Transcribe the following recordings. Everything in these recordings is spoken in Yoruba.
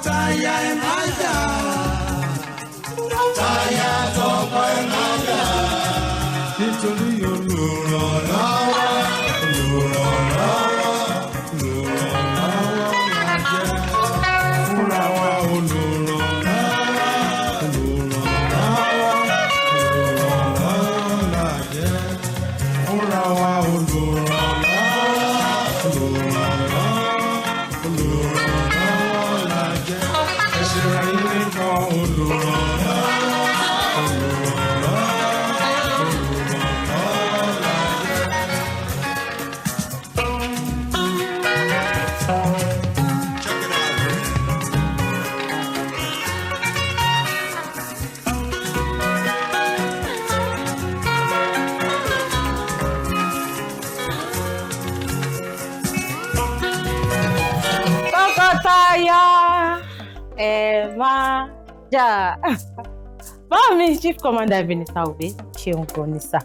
tọkọtaya ẹ má jà. Táyà tọkọ ẹ má jà. Nítorí olùrànlọ́wọ́ la jẹ́. Fúnra wa olùrànlọ́wọ́ la jẹ́. Fúnra wa olùrànlọ́wọ́ la jẹ́. Ẹ ṣe ra yín nìkan olùrànlọ́wọ́. Tọkọtaya ẹ má jà. Báwo ni Chief Commander Ebenezer Obey ṣeun gan ni sà.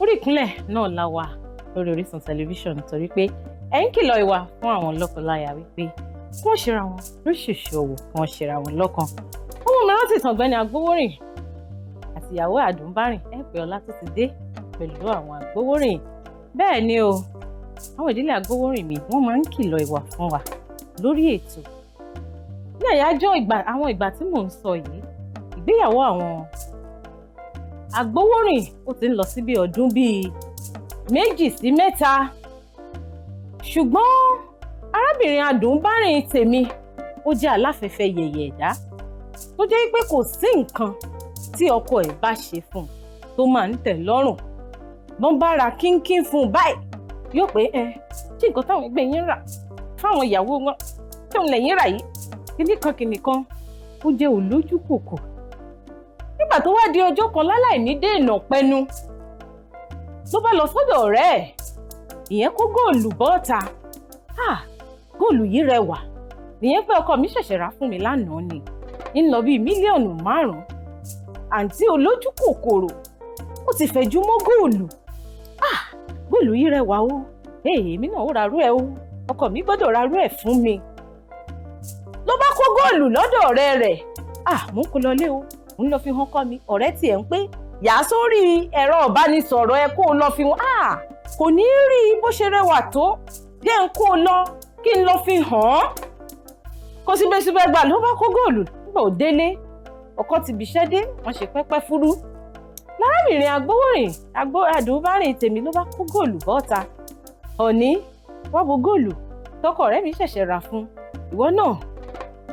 Orí ìkúnlẹ̀ náà la wà lórí Orísun tẹlifíṣàn nítorí pé ẹ ń kìlọ̀ ìwà fún àwọn lọ́kọláya wípé kí wọ́n ṣera wọn lóṣooṣù ọ̀wọ̀ kí wọ́n ṣera wọn lọ́kàn. Ọmọ mi rántí ìtàn Ọ̀gbẹ́ni Agbowórin àti ìyàwó Àdùnbárìn ẹ̀pẹ́ ọlá tó ti dé pẹ̀lú àwọn Agbowórin. Bẹ́ẹ̀ ni o, àwọn ìdílé Agbowórin mi wọ́n máa ń kìlọ̀ ìwà fún wa lórí ètò. Ní àyájọ́ àwọn ìgbà tí mò ń sọ yìí, ìgbéyàwó àwọn Agbowórin ó ti ń lọ sí bí ọdún bíi 2 sí 3. Ṣùgbọ́n arábìnrin Àdùnbárìn tèmi ó jẹ́ aláfẹ́fẹ́ yẹ̀yẹ̀ ẹ̀dá tó jẹ́ pé kò sí nǹkan tí ọkọ ẹ̀ bá ṣe fún un tó máa ń tẹ́ lọ́rùn. Bọ́n bá ra kínkín fún un báyìí yóò pé ṣé nǹkan táwọn ẹgbẹ́ yín rà fáwọn ìyàwó wọn tí òun lẹ́yìn rà yìí kìnnìkan ó jẹ́ olójú kòkò. Nígbà tó wá di ọjọ́ kan láláì ní dènà pẹnu ló bá lọ sọ́dọ̀ ọ̀rẹ́ ẹ̀, ìyẹn kó góòlù bọ́ọ̀ta. Góòlù yìí rẹwà, ìyẹn pé ọkọ mi ṣẹ̀ṣẹ̀ rà fún mi lánàá ni ń lọ bíi mílíọ̀nù 5. Àǹtí olójú kòkòrò ó ti fẹ̀jú mọ́ góòlù. Góòlù yìí rẹwà o, èmi náà ó rarú ẹ o, ọkọ mi gbọ́dọ̀ rarú ẹ̀ fún mi. Ló bá kó góòlù lọ́dọ̀ ọ̀rẹ́ rẹ̀. Mò ń kó lọlé o, mò ń lọ fi hàn kọ́ mi. Ọ̀rẹ́ tiẹ̀ ń pé yà á sórí ẹ̀rọ ìbánisọ̀rọ̀ ẹ kó o lọ fi hàn. Kò ní rí bó ṣe rẹwà tó, jẹ́ ń kó o lọ kí n lọ fi hàn án. Kò síbẹ̀síbẹ̀ gbà ló bá kó góòlù. Nígbà ò délé, ọkọ ti bìṣẹ́ dé, wọ́n ṣe pẹ́pẹ́ fúrú. Lárábìnrin Agbowórin Àdùnbárìn tèmi ló bá kó góòlù bọ́ta. Ọ̀ní wọ́n bo góòlù tọkọ ọ̀rẹ́ mi ṣẹ̀ṣẹ̀ rà fún. Ìwọ náà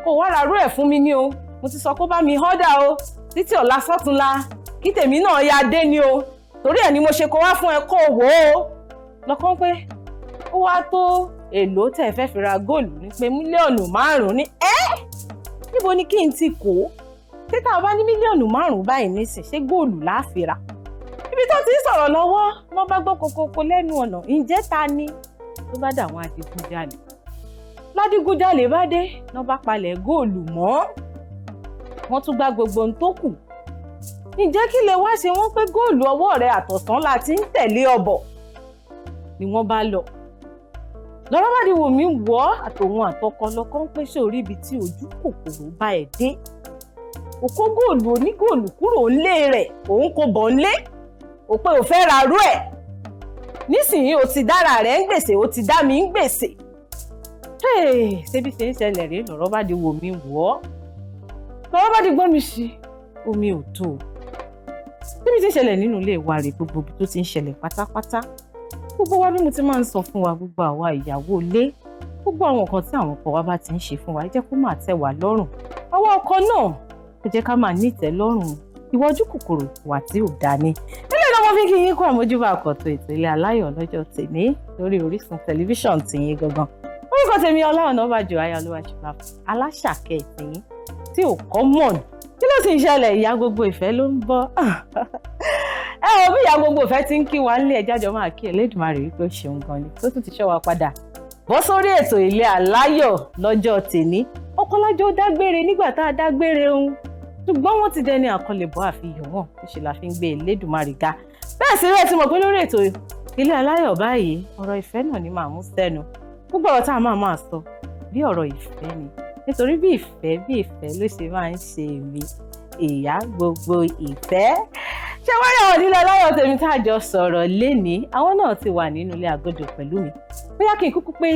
kò wá rarú ẹ̀ fún mi ní o, mo ti sọ kó bá mi họ́dà o títí ọ̀la sọ́túnla kí tèmi náà ya dé ni o, torí ẹ̀ ni mo ṣe kó wá fún ẹ kó wò ó. Lọ́kàn pé ó wá tó èlò tẹ̀ fẹ́ fi ra góòlù ní pé mílíọ̀nù 5 ní níbo ni kí n ti kó? Títà bá ní mílíọ̀nù 5 báyìí nísìn ṣé góòlù láàfin rà? Ibi tó ti ń sọ̀rọ̀ lọ́wọ́ wọ́n bá gbọ́ kokoko lẹ́nu ọ̀nà. Ǹjẹ́ ta ni? Ló bá dà àwọn adigunjalè. Ládìgunjalè bá dé lọ́ bá palẹ̀ góòlù mọ́. Wọ́n tún gbá gbogbo ohun tó kù. Ǹjẹ́ kí lè wá ṣe wọ́n pé góòlù ọwọ́ rẹ̀ àtọ̀sán la ti ń tẹ̀lé ọbọ̀ ni wọ́n bá lọ. Lọ́rọ̀ bá di wò mí wọ́ àtòun àtọkọ lọ́kàn pé sórí ibi tí ojú kòkòrò bá ẹ̀ dé. Òkó góòlù onígóòlù kúrò ńlé rẹ̀, òun kò bọ̀ ńlé. Ó pé ò fẹ́ rarú ẹ̀. Nísìnyí o ti dára rẹ̀ ń gbèsè, o ti dá mi ń gbèsè. Ṣébí ṣe ń ṣẹlẹ̀ rí lọ́rọ̀ bá di wò mí wọ́. Lọ́rọ̀ bá di gbọ́n mi sí omi ò tó. Ṣébí ti ń ṣẹlẹ̀ nínú ilé wa rè gbogbo ibi tó ti ń ṣẹlẹ̀ pátápátá. Gbogbo wa bí mo ti máa ń sọ fún wa, gbogbo àwa ìyàwó ilé, gbogbo àwọn nǹkan tí àwọn ọkọ wa bá ti ń ṣe fún wa ẹ jẹ́ kó máa tẹ́ wa lọ́rùn. Àwọn ọkọ náà ẹ jẹ́ ká máa nítẹ́ lọ́rùn. Ìwà ojú kòkòrò wà tí ò dáa ni. Mo fi kí yín kó àmójúbà àkọ́tọ̀ ètò Ilé Aláyọ̀ lọ́jọ́ tèmi lórí Orísun tẹlifíṣàn tìyín gangan. Orúkọ tèmi Ọlá Ọ̀nàbàjọ Ayálúwàṣùpá aláṣàkẹ́ tìyín tí ò common. Kí ló sì ń ṣẹlẹ̀? Ìyá gbogbo ìfẹ́ ló ń bọ̀. Bí ìyá gbogbo ìfẹ́ ti ń kí wa nílé ẹjá jọ máa kí Elédùmarè wípé ó ṣeun gan ni tó tún ti ṣọ́ wa padà bọ́ sórí ètò Ilé Aláyọ̀ lọ́jọ́ tèmi. Ọkọlájọ́ dágbére nígbà tá a dágbére ohun, ṣùgbọ́n wọ́n ti dẹni àkọlẹ̀bọ̀ àfihàn wọn ṣe la fi ń gbé Elédùmarè ga. Bẹ́ẹ̀ sì rẹ̀ ti mọ̀ pé lórí ètò Ilé Aláyọ̀ báyìí ọ̀rọ̀ ìfẹ́ náà ni màá mú sẹ́nu. Gbogbo ọ̀rọ̀ tá a máa sọ bí ọ̀rọ̀ ìfẹ́ ni. nítorí bí ìfẹ́ ló ṣe máa ń ṣe èmi ìyá gbogbo ìfẹ́. Ṣé wọ́n rí àwọn ìdílé aláyọ̀ tèmi tá a jọ sọ̀rọ̀ lénìí? Àwọn náà ti wà nínú ilé agodo pẹ̀lú mi. Bóyá kí n kúkú pé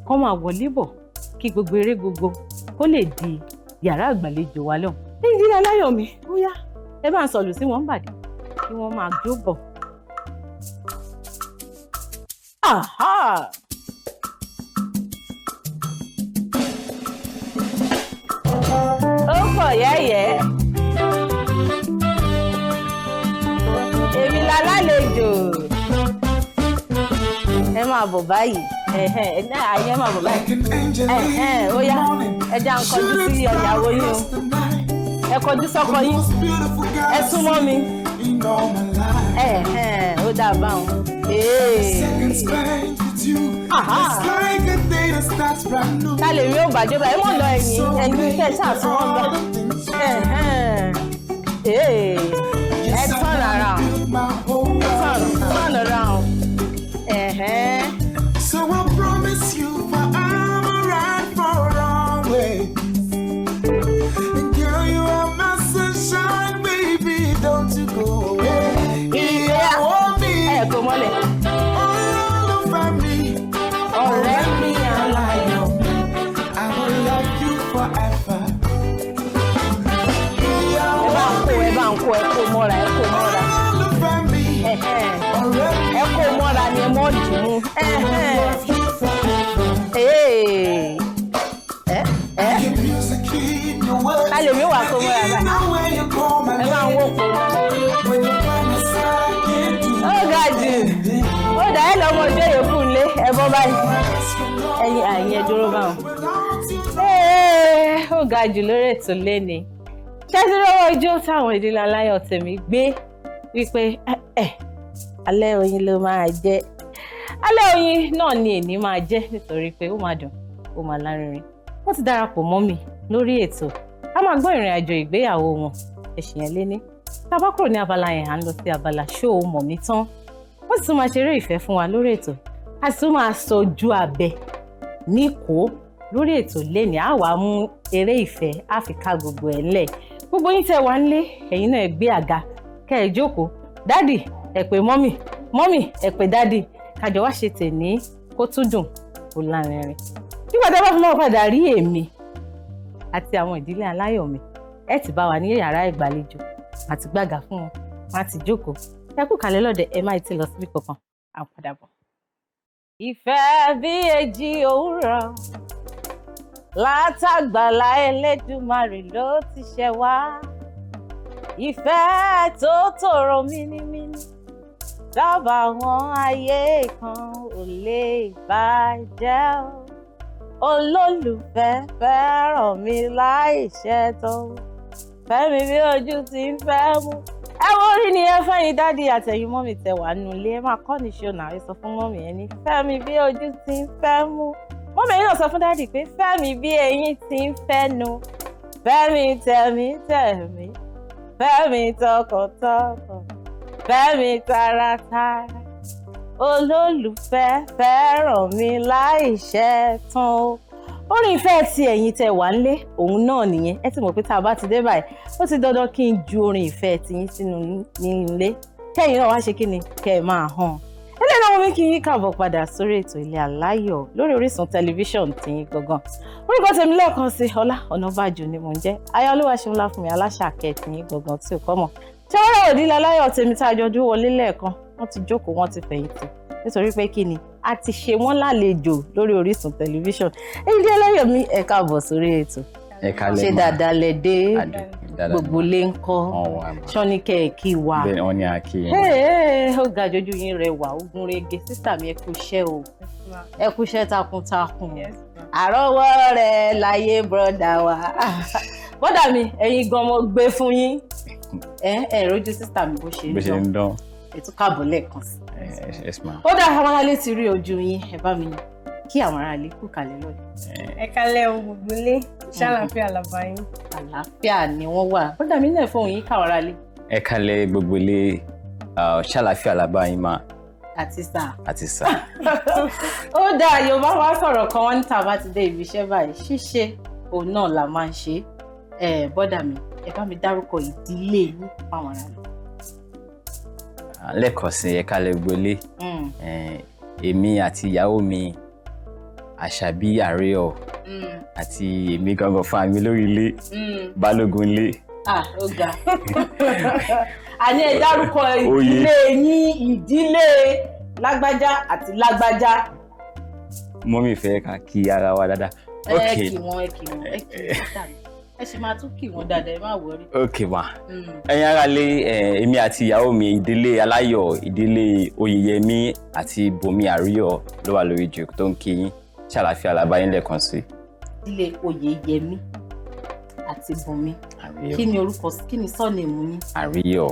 kọ́ máa wọlé bọ̀ kí gbogbo eré gbogbo kó lè di yàrá àgbàlejò wa lọ. Ní ìdílé aláyọ̀ mi, bóyá ẹ bá ń sọ̀lù sí wọn bàdé kí wọ́n máa jó bọ̀. Aha! Ó pọ̀ yẹ́yẹ́. Èmi lálejò. Ẹ máa bọ̀ báyìí. Àyè máa bọ̀ báyìí. Ó yá, ẹ já ń kọjú sí ìyàwó yín o. Ẹ kọjú sọ́kọ yín. Ẹ súnmọ́ mi. Ó dà báwọn. Ta lè rí òbàjẹ́ báyìí mọ̀ lọ ẹ̀yìn tẹ̀ ṣàtúnwọ́n lọ. Ẹ turn around. Turn around. So I promise you forever right for always. And girl, you are my sunshine, baby, don't you go away. Yeah. Hold me. Kò mọ́lẹ̀. All over me. Ọ̀rẹ́ mi Alayo. I will love you forever. Ẹ bá ń kó mọ́ra. All over me. Ẹ kó mọ́ra ni ẹ mọ́ dùn ún. Ta lè mi wà kó mọ́ra báyìí. Ẹ bá ń wò kó. Ó ga jù. Ó dà ẹ́ lọ́mọ ọjọ́ yòókù lé ẹ bọ́ báyìí. Ẹ̀yin ẹ dúró báwọn. Ó ga jù lórí ètò léni. Ṣé tí lọ́wọ́ ijó táwọn ìdílé aláyọ̀ tèmi gbé wípé alẹ́ oyin ló máa jẹ́. Alẹ́ oyin náà ni èní máa jẹ́ nítorí pé ó máa dùn, ó máa lárinrin. Wọ́n ti darapọ̀ mọ́ mi lórí ètò. A máa gbọ́ ìrìn àjò ìgbéyàwó wọn. Ẹ̀sìn yẹn léní. Tá bá kúrò ní abala yẹn, à ń lọ sí abala ṣó o mọ̀ mí tán. Wọ́n sì tún máa ṣeré ìfẹ́ fún wa lórí ètò. A sì tún máa sọ ojú abẹ níkòó lórí ètò léni. A wàá mú eré ìfẹ́ á fi ká gbogbo ẹ̀ ńlẹ̀. Gbogbo yín tẹ́ wá nílé, ẹ̀yin náà ẹ gbé àga kẹ́ ẹ jókòó. Dádì ẹ pè mọ́mì ẹ pè dádì. Kájọ wá ṣe tèní kó tún dùn kó lárinrin. Nígbà tí a bá fi máa padà rí èmi àti àwọn ìdílé aláyọ̀ mi, ẹ ti bá wa ní yàrá ìgbàlejò àti gbàgà fún wọn, wọn á ti jókòó. Ẹ kú kalẹ̀ lọ́dẹ, ẹ má ti lọ síbi kankan, à ń padà bọ̀. Ìfẹ́ bí èjì òwúrọ̀ látàgbàlá Elédùmarè ló ti ṣẹ wá. Ìfẹ́ tó tòrò mínímíní dábàá wọn ayé kan ò lè bàjẹ́ o. Olólùfẹ́ fẹ́ràn mi láì ṣẹ̀tàn, fẹ́mi bí ojú ti ń fẹ́ mú. Ẹ wo orí ni ẹ fẹ́ yín dádì àtẹ̀yìn mọ́mì tẹ wà nínú ilé. Ẹ máa kọ́ ní ṣó náà, ẹ sọ fún mọ́mì ẹ ní fẹ́mi bí ojú ti ń fẹ́ mú. Mọ́mì yín náà sọ fún dádì pé fẹ́mi bí eyín ti ń fẹ́ nu. Fẹ́mi tẹ̀mí, fẹ́mi tọkàntọkàn, fẹ́mi taratara. Olólùfẹ́ fẹ́ràn mi láì ṣẹ̀tàn o. Orin ìfẹ́ tí ẹ̀yin tẹ wà ńlé òun náà nìyẹn. Ẹ ti mọ̀ pé tá a bá ti dé báyìí ó ti dandan kí n ju orin ìfẹ́ tí yín sínú nílé kẹ́yìn náà wá ṣe kí ni kẹ́ ẹ máa hàn. Eléyìí náà mo ní kí yín káàbọ̀ padà sórí ètò Ilé Aláyọ̀ lórí Orísun tẹlifíṣọ̀n tiyín gangan. Orúkọ tèmi lẹ́ẹ̀kan sí Ọlá Ọ̀nàbàjò ni mò ń jẹ́. Aya Olúwaṣeunlá fún mi aláṣàkẹ́ tiyín gangan tí ò kọ́ mọ̀. Ṣé wọ́n rẹ̀ Ìdílé Aláyọ̀ tèmi tá a jọ dúró wọlé lẹ́ẹ̀kan? Wọ́n ti jókòó, wọ́n ti fẹ̀yìntì nítorí pé kí ni a ti ṣe wọ́n lálejò lórí Orísun tẹlifíṣọ̀n. Ìdílé Aláyọ̀ mi ẹ káàbọ̀ sórí ètò. Ṣé dáadáa lẹ dé? Gbogbo lé ń kọ́ ṣọ́ni kẹ́ẹ̀kì wa. Bẹ́ẹ̀ wọ́n ní àkí yẹn. Ó ga jojú yín rẹwà ogun rege sísà mi ẹ kú iṣẹ́ o. Ẹ kú iṣẹ́ takuntakun. Àrọ́wọ́ rẹ̀ láyé bọ́dà wa. Bọ́dà mi ẹ̀yin gan mo gbé fún yín. Ẹ rojú sísà mi bó ṣe ń dán. Ètò káàbọ̀ lẹ́ẹ̀kan sí. Ó dá àwọn aráalé ti rí ojú yín, ẹ bá mi kí àwọn aráalé kú kalẹ̀ lọ́dẹ. Ẹ kalẹ̀ o gbogbo ilé, ṣàlàáfíà làbá yín. Àlàáfíà ni wọ́n wà. Ó dà mí náà fóun yín káwọn aráalé. Ẹ kalẹ̀ gbogbo ilé, ṣàlàáfíà làbá yín máa. Àti sà. Ó dá Yorùbá wá sọ̀rọ̀ kan wọ́n ní tá a bá ti dé ibi iṣẹ́ báyìí ṣíṣe òun náà la máa ń ṣe bọ́dà mi ẹ bá mi dárúkọ ìdílé yín fáwọn ará mi. lẹ́ẹ̀kan sí ẹ̀ka lẹ́gbẹ̀lé èmi àti ìyàwó mi Àṣàbí Ariyo àti èmi gangan fún mi lórí ilé balógun ilé. Ó ga àní ẹ dárúkọ ìdílé yín ìdílé lágbájá àti lágbájá. Mọ́mì fẹ́ ká kí ara wa dáadáa. ẹ kí wọn dáadáa ẹ sì máa tún kí wọn dáadáa ẹ má wọrí. ok ma ẹ̀yin ará lé èmi àti ìyàwó mi ìdílé Aláyọ̀ ìdílé Oyèyẹmí àti Bùnmi Ariyo ló wà lórí ìjókòó tó ń kí yín ṣàlàfíà làbáyín lẹ́ẹ̀kan sí. ìdílé Oyèyẹmí àti Bùnmi kí ni orúkọ kí ni sọ́ọ̀nìmù yín. Ariyo.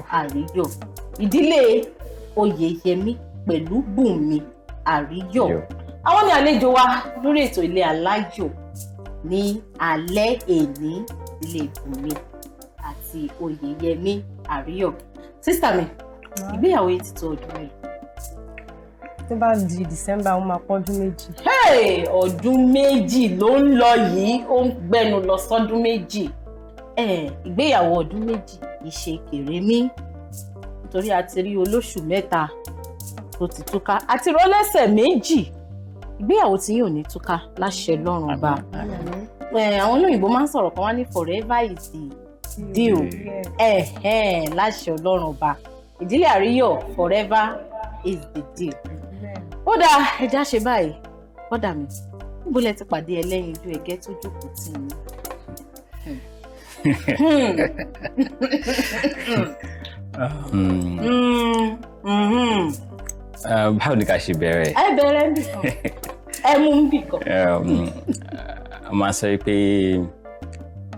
ìdílé Oyèyẹmí pẹ̀lú Bùnmi Ariyo àwọn ni àlejò wa lórí ètò ilé Aláyọ̀ ní alẹ́ èní ilé Bùnmi àti Oyèyẹmí Ariyo. sísítà mi ìgbéyàwó yìí ti tó ọdún mélòó. tó bá di December ó máa pọ́dún méjì. ọdún méjì ló ń lọ yìí ó ń gbẹnu lọ sọ́dún méjì. ìgbéyàwó ọdún méjì ìṣe kèrémí nítorí a ti rí olóṣù mẹ́ta tó ti túká àti rọ́lẹ́sẹ̀ méjì ìgbéyàwó tí yóò ní túká láṣẹ lọ́rùn bá. àwọn olóyìnbó máa ń sọ̀rọ̀ kan wá ní forever is the deal láṣẹ Ọlọ́run bá ìdílé Ariyo forever is the deal. ó dáa ẹja ṣe báyìí bọ́dà mi níbo lẹ ti pàdé ẹlẹ́yin ojú ẹgẹ́ tó jókòó tì yín. báwo ni ká ṣe bẹ̀rẹ̀. ẹ bẹ̀rẹ̀ ń bì kan ẹ mú ń bì kan. a máa sọ pé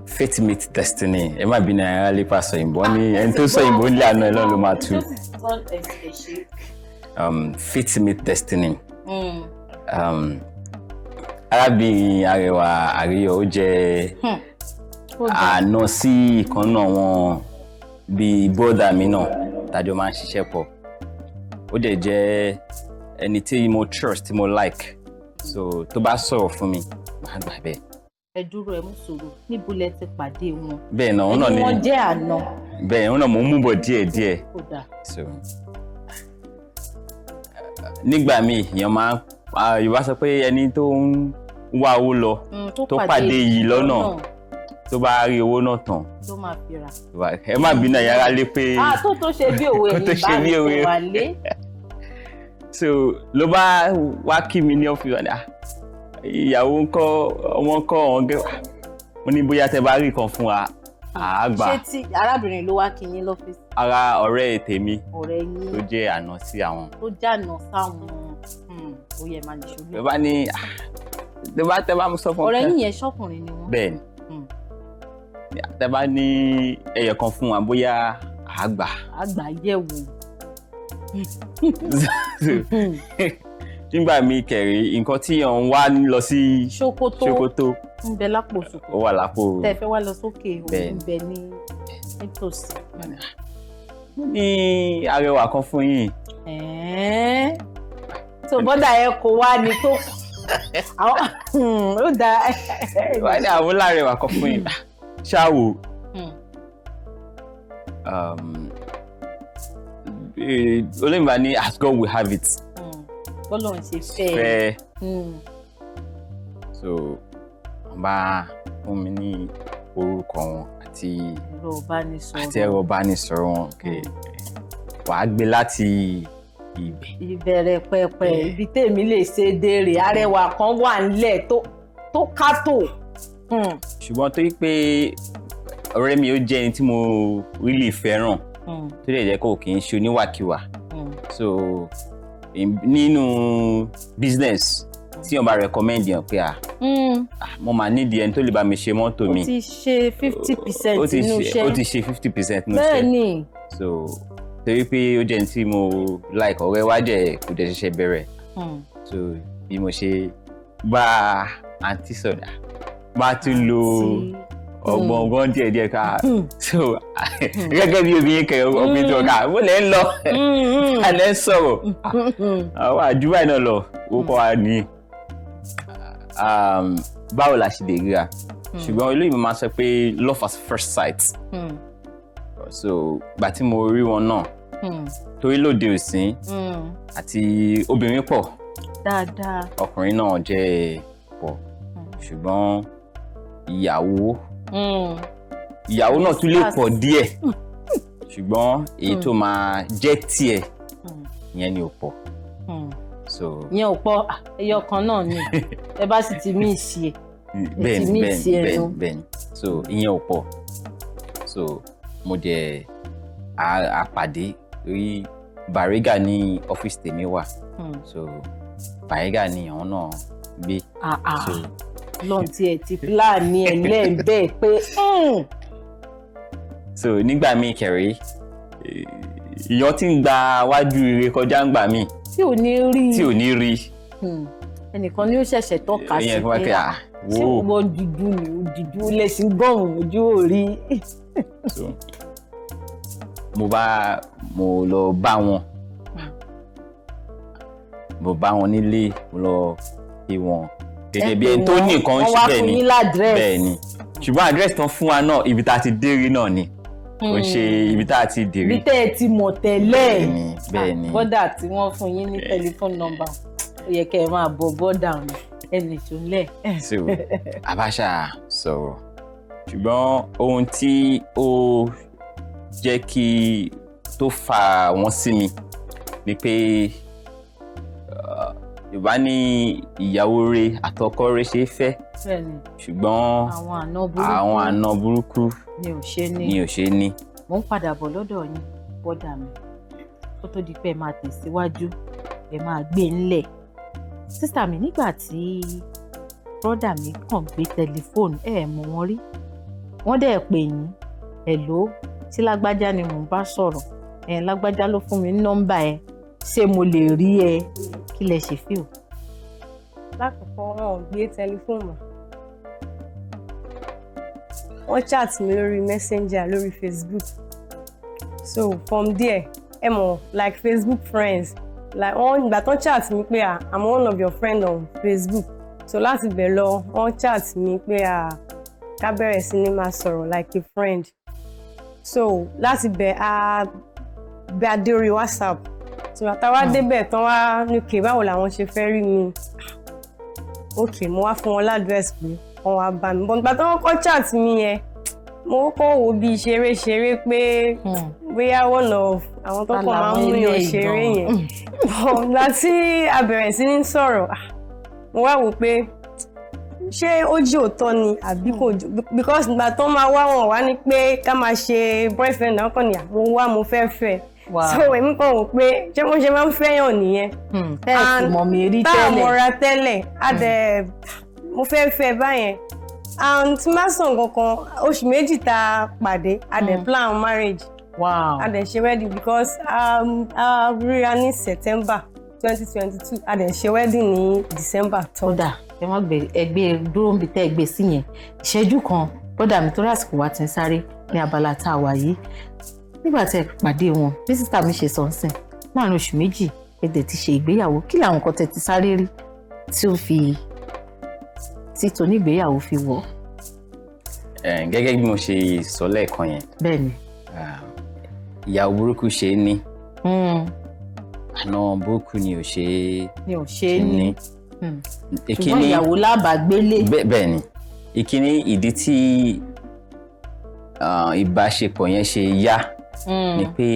fate meet destiny ẹ má bínú ara lépa sọ ìbò ní ẹni tó sọ ìbò nílé àná ẹ lọ́ọ́ ló máa tú. Fate meet destiny. Arábìnrin Arẹwà Ariyo ó jẹ́ àná sí ìkan náà wọn bíi bọ́dà mi náà tájọ máa ń ṣiṣẹ́ pọ̀. Ó dẹ̀ jẹ́ ẹni tí mo trust tí mo like so tó bá sọ̀rọ̀ fún mi máa gbà bẹ́ẹ̀. ẹ dúró ẹ mú sùúrù níbo lẹ ti pàdé wọn. bẹ́ẹ̀ náà òun náà ni wọ́n jẹ́ àná. bẹ́ẹ̀ òun náà mo ń mú bọ̀ díẹ̀díẹ̀. so nígbà míì èèyàn máa Yorùbá sọ pé ẹni tó ń wá owó lọ tó pàdé yìí lọ́nà tó bá rí owó náà tán ló máa fi rà. ẹ má bínú yàrá lé pé tó ṣe bí òwe ní báyìí kò wà lé. so ló bá wá kí mi ní ọ́fíìsì wa ìyàwó ńkọ́ ọmọ ńkọ́ ọ̀hún gẹ́ mo ní bóyá tẹ bá rí kan fún wa àgbà. ṣé tí arábìnrin ló wá kí yín lọ́fíìsì. ara ọ̀rẹ́ tèmi ọ̀rẹ́ yín tó jẹ́ àná sí àwọn. tó jànà sáwọn ó yẹ máa nìṣó. ẹ bá ní tẹ bá mú sọ fún ọ̀rẹ́ yín yẹn ṣọ́kùnrin ni wọ́n. bẹ́ẹ̀ ni tẹ bá ní ẹyẹ kan fún wa bóyá àgbà. àgbà yẹ̀ wò. nígbà mi kẹ̀rí nǹkan tí yàn ń wá lọ sí ṣòkòtò ń bẹ lápò ṣòkòtò ó wà lápò tẹ́ fẹ́ wá lọ sókè ń bẹ ní nítòsí. ní arẹwà kan fún yín. tó bọ́dà ẹ kò wá ní tó ó dáa. wà ní àwọn lárẹwà kan fún yín ṣáwò. olóyìnbá ní as God will have it. Bọ́lọ́run ṣe fẹ́. so wọ́n bá fún mi ní orúkọ wọn àti ẹ̀rọ ìbánisọ̀rọ̀ wọn wàá gbé láti ìbẹ̀rẹ̀ pẹ̀pẹ̀ ibi tèmi lè ṣe dèrè arẹwà kan wà nílẹ̀ tó kátó. ṣùgbọ́n tó yí pé ọ̀rẹ́ mi ó jẹ́ ẹni tí mo really fẹ́ràn tó lè jẹ́ kó kì í ṣe oníwàkiwà so nínú business tí wọ́n bá recommend yẹn pé mo máa nídìí ẹni tó lè bá mi ṣe mọ́tò mi. ó ti ṣe 50% nínú iṣẹ́. ó ti ṣe 50% nínú iṣẹ́. bẹ́ẹ̀ni. so torí pé ó jẹ́ ní tí mo like ọ̀rẹ́ wá jẹ́ kò dẹ̀ ṣẹ̀ṣẹ̀ bẹ̀rẹ̀ so bí mo ṣe bá àǹtí sọ̀dà bá tún lo ọgbọ̀n díẹ̀díẹ̀ ká so gẹ́gẹ́ bí obìnrin kẹrẹ ọkùnrin tó ká mo lè ń lọ alẹ́ sọ̀rọ̀ àwọn àjùbá náà lọ ó kọ́ wa ní báwo la ṣe lè ríra ṣùgbọ́n olóyìnbó máa sọ pé love at first sight. So gbà tí mo rí wọn náà torí lóde òsín àti obìnrin pọ̀ dáadáa ọkùnrin náà jẹ́ pọ̀ ṣùgbọ́n ìyàwó náà tún lè pọ̀ díẹ̀ ṣùgbọ́n èyí tó máa jẹ́ tiẹ̀ ìyẹn ni ò pọ̀. So ìyẹn ò pọ̀ ẹyọ kan náà ni ẹ bá sì ti mí ìsì ẹ bẹ́ẹ̀ni so ìyẹn ò pọ̀ so mo jẹ àpàdé lórí Bariga ní ọ́fíìsì tèmi wà so Bariga ni àwọn náà gbé. lọ́n tí ẹ ti pílàní ẹ̀ lẹ́ẹ̀bẹ́ẹ̀ pé. So nígbà míì kẹ̀rí ìyàn tí ń gba wájú ire kọjá ń gbà míì tí ò ní rí. ẹnìkan ni ó ṣẹ̀ṣẹ̀ tọ́ka sí pé tí wọ́n dúdú ni ó dúdú lẹ́sìn gbọ̀hún ojú ò rí. So mo lọ bá wọn nílé mo lọ pè wọn gẹ́gẹ́ bí ẹni tó ní nǹkan ṣe bẹ́ẹ̀ ni ṣùgbọ́n àdírẹ́sì tán fún wa náà ibi tá a ti dé rí náà ni kò ṣe ibi tá a ti dé rí. bí tẹ́ ẹ ti mọ̀ tẹ́lẹ̀ bẹ́ẹ̀ ni bọ́dà tí wọ́n fún yín ní tẹlifóònù nọ́mbà ó yẹ kẹ́ ẹ máa bọ bọ́dà ẹnì tó lẹ̀. so Abacha sọ̀rọ̀ ṣùgbọ́n ohun tí ó jẹ́ kí tó fà wọ́n sí mi ni pé Yorùbá ní ìyàwó rẹ̀ àtọkọ rẹ̀ ṣe é fẹ́ ṣùgbọ́n àwọn àna burúkú ni ò ṣe ní. mo ń padà bọ̀ lọ́dọ̀ yín bọ́dà mi kó tó di pé ẹ máa tẹ̀síwájú ẹ máa gbé ńlẹ̀. sísà mi nígbà tí bọ́dà mi kàn gbé tẹlifóònù mọ̀ wọ́n rí wọ́n dẹ̀ pè yín hello tí lágbájá ni mò ń bá sọ̀rọ̀ lágbájá ló fún mi ní nọ́mbà ẹ ṣé mo lè rí ẹ kí lẹ ṣe fíò. lákòókò wọn ò gbé tẹlifóònù wọ́n chat mi lórí messenger lórí Facebook so from there ẹ mọ̀ like Facebook friends like wọ́n ìgbà tán chat mi pé I'm one of your friends on Facebook so láti bẹ̀ lọ wọ́n chat mi pé ká bẹ̀rẹ̀ sí ní máa sọ̀rọ̀ like a friend so láti bẹ̀ bí a dé orí WhatsApp so àtàwá débẹ̀ tán wá ní òkè báwo làwọn ṣe fẹ́ rí mi ok mo wá fún wọn ládírẹ́sì pé wọ́n wá bá mi bọ́n nígbà tó wọ́n kọ́ chat mi yẹn mo kọ́ wo bí ṣeré pé bóyá one of àwọn tó kọ́ máa ń mú yàn ṣeré yẹn nígbà tí a bẹ̀rẹ̀ sí ní sọ̀rọ̀ mo wá wò pé ṣé ó jí òótọ́ ni àbí kò jù because nígbà tó máa wá wọn wá ní pé ká máa ṣe boyfriend náà kàn ní mo wá mo fẹ́ fẹ́ so èmi kàn wò pé ṣé wọ́n ṣe máa ń fẹ́yàn nìyẹn tẹ́ẹ̀sì mọ̀ mi rí tẹ́lẹ̀ tá a mọ̀ra tẹ́lẹ̀ adẹ̀ mo fẹ́ fẹ́ báyẹn and tí má sàn kankan oṣù méjì tá a pàdé adẹ̀ plan marriage adẹ̀ ṣe wedding because ríra ní September 2022 adẹ̀ ṣe wedding ní December 3rd. ẹ má gbé ẹgbẹ́ dúró níbi tẹ́ ẹ gbé sí yẹn ìṣẹ́jú kan bọ́dà mi tó rásìkò wá ti ń sáré ní abala tá a wà yìí nígbà tẹ́ ẹ pàdé wọn bí sísá mi ṣe sọ̀nsìn láàrin oṣù méjì èdè ti ṣe ìgbéyàwó kí làwọn kan tẹ́ ti sáré rí tí ó fi tí tonígbéyàwó fi wọ̀. gẹ́gẹ́ bí mo ṣe sọ lẹ́ẹ̀kan yẹn bẹ́ẹ̀ni ìyàwó burúkú ṣe é ní àna burúkú ni ò ṣe é ní. ṣùgbọ́n ìyàwó lábàgbélé. bẹ́ẹ̀ ni ìkíní ìdí tí ìbáṣepọ̀ yẹn ṣe yá ni pé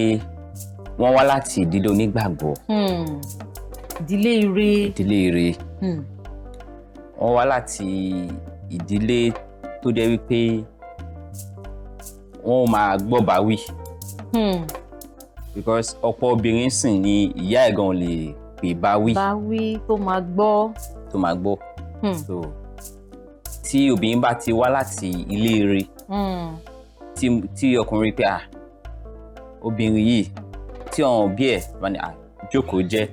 wọ́n wá láti ìdílé onígbàgbọ́. ìdílé ire. wọ́n wá láti ìdílé tó jẹ́ wípé wọ́n máa gbọ́ báwí. because ọ̀pọ̀ obìnrin sìn ni ìyá ẹ̀ gan lè pè báwí tó máa gbọ́. so tí obìnrin bá ti wá láti ilé ire tí ọkùnrin pé obìnrin yìí tí ọ̀hún bí ẹ̀ bá ní jókòó jẹ́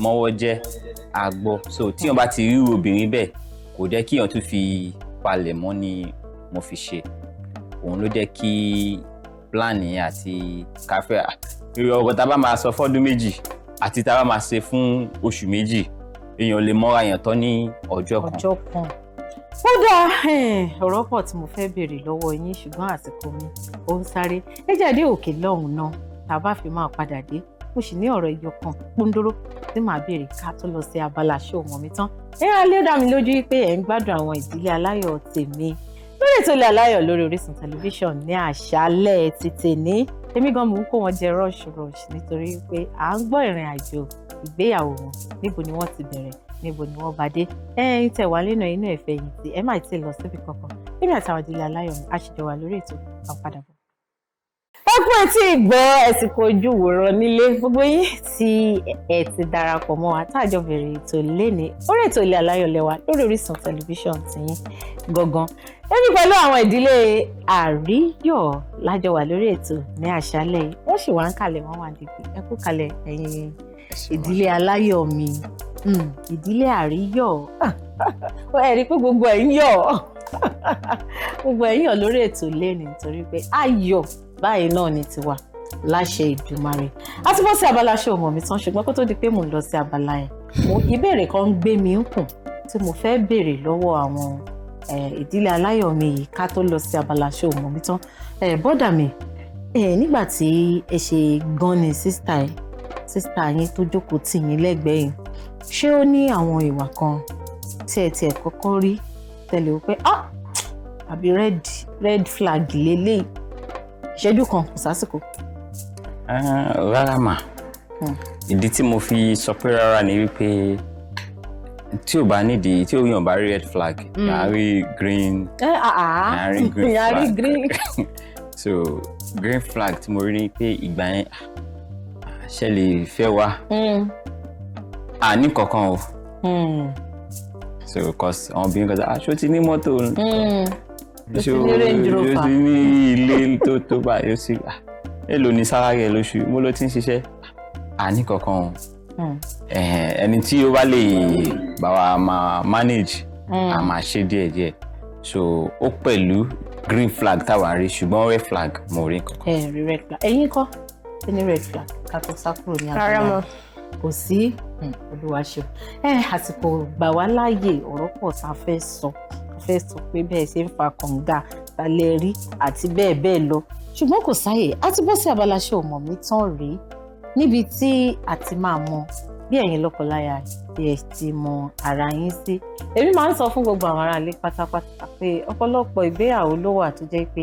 mọ́wọ́ jẹ́ àgbọ̀ so tí wọ́n bá ti rí obìnrin bẹ́ẹ̀ kò jẹ́ kí wọ́n tún fi palẹ̀ mọ́ ni mo fi ṣe òun ló jẹ́ kí plan yẹn àti káfẹ́ ọ̀rọ̀ tá a bá máa sọ fọ́dún méjì àti tá a bá máa ṣe fún oṣù méjì èèyàn lè mọ́ra yẹn tán ní ọjọ́ kan. ó dáa ọ̀rọ̀ pọ̀ tí mo fẹ́ béèrè lọ́wọ́ yín ṣùgbọ́n àsìkò mi ó ń sáré ẹ jáde òkè lọ́hùn náà tá a bá fi máa padà dé mo sì ní ọ̀rọ̀ ẹyọ kan pọ́ńdóró tí màá béèrè ká tó lọ sí abala ṣó mọ̀ mi tán alẹ́ ó dá mi lójú pé ẹ̀ ń gbádùn àwọn ìdílé aláyọ̀ tèmi lórí ètò Ilé Aláyọ̀ lórí Orísun tẹlifíṣàn ní àṣálẹ́ ti tèní èmi gan mò ń kó wọn jẹ rush nítorí pé à ń gbọ́ ìrìn àjò ìgbéyàwó wọn níbo ni wọ́n ti bẹ̀rẹ̀ níbo ni wọ́n bá dé ẹ̀yin tẹ̀ wá lẹ́nu inú ẹ̀fẹ̀ yìí tí ẹ má ti lọ síbi kankan èmi àtàwọn ìdílé aláyọ̀ mi àṣìjọ wà lórí ètò àpadàbọ̀. ọkùn etí ìgbọ́ ẹ̀sìnkò ojú wòran nílé gbogbo yín tí ẹ ti darapọ̀ mọ́ wa táàjọ bẹ̀rẹ̀ ètò lẹ́ni orí ètò Ilé Aláyọ̀ lẹ́wà lórí Orísun tẹlifíṣàn tiyín gangan èmi pẹ̀lú àwọn ìdílé Àríyọ̀ lájọ wà lórí ètò ní àṣálẹ́ yìí wọ́n sì wá ń kalẹ̀ wọ́n wà dìgbì ẹ kú kalẹ̀ ẹ̀yin ìdílé aláyọ̀ mi ìdílé Àríyọ̀ ẹ rí i pé gbogbo ẹ̀ ń yọ̀ gbogbo ẹ̀ ń yọ̀ lórí ètò lẹ́ni nítorí pé ayọ̀ báyìí náà ni tiwa láṣẹ Ìdùmarè a ti bọ́ sí abala ṣó mọ̀ mi tán ṣùgbọ́n kó tó di pé mò ń lọ sí abala yẹn ìbéèrè kan ń gbé mi ń kùn tí mo fẹ́ béèrè lọ́wọ́ àwọn ìdílé aláyọ̀ mi yìí ká tó lọ sí abala ṣó mọ̀ mi tán bọ́dà mi nígbà tí ẹ ṣe gan ni sísítà yín tó jókòó tì yín lẹ́gbẹ̀ẹ́ yìí ṣé ó ní àwọn ìwà kan tí ẹ tiẹ̀ kọ́kọ́ rí tẹ́lẹ̀ wípé àbí red flag lélẹ́yìí ìṣẹ́jú kan kò sásìkò. rárá mà ìdí tí mo fi sọ pé rárá ni wípé tí ò bá nídìí tí òyìnbó bá rí red flag yàrá rí green yàrá rí green so green flag tí mo rí ni pé ìgbà yẹn ṣe lè fẹ́ wá àní kankan o so cause àwọn obìnrin kan sọ aṣọ ti ní mọ́tò yóò ti ní ilé tó báyìí ó sì èlò ní sálárì ẹ̀ lóṣù mo ló ti ń ṣiṣẹ́ àní kankan o ẹni tí ó bá lè bá wa máa manage a máa ṣe díẹ̀díẹ̀ so ó pẹ̀lú green flag táwa rí ṣùgbọ́n red flag mo rí kankan. rí red flag ẹ̀yin kọ́ ní red flag ká tó sá kúrò ní àgbà kò sí olúwa ṣe àsìkò gbà wá láàyè ọ̀rọ̀ pọ̀ tá a fẹ́ sọ pé bẹ́ẹ̀ ṣe ń fa kànga talẹ̀ rí àti bẹ́ẹ̀ bẹ́ẹ̀ lọ ṣùgbọ́n kò sáyè a ti bọ́ sí abala ṣé o mọ̀ mí tán rèé níbi tí a ti máa mọ bí ẹ̀yin lọ́kọláya tí ẹ ti mọ ara yín sí èmi máa ń sọ fún gbogbo àwọn aráalé pátápátá pé ọ̀pọ̀lọpọ̀ ìgbéyàwó ló wà tó jẹ́ pé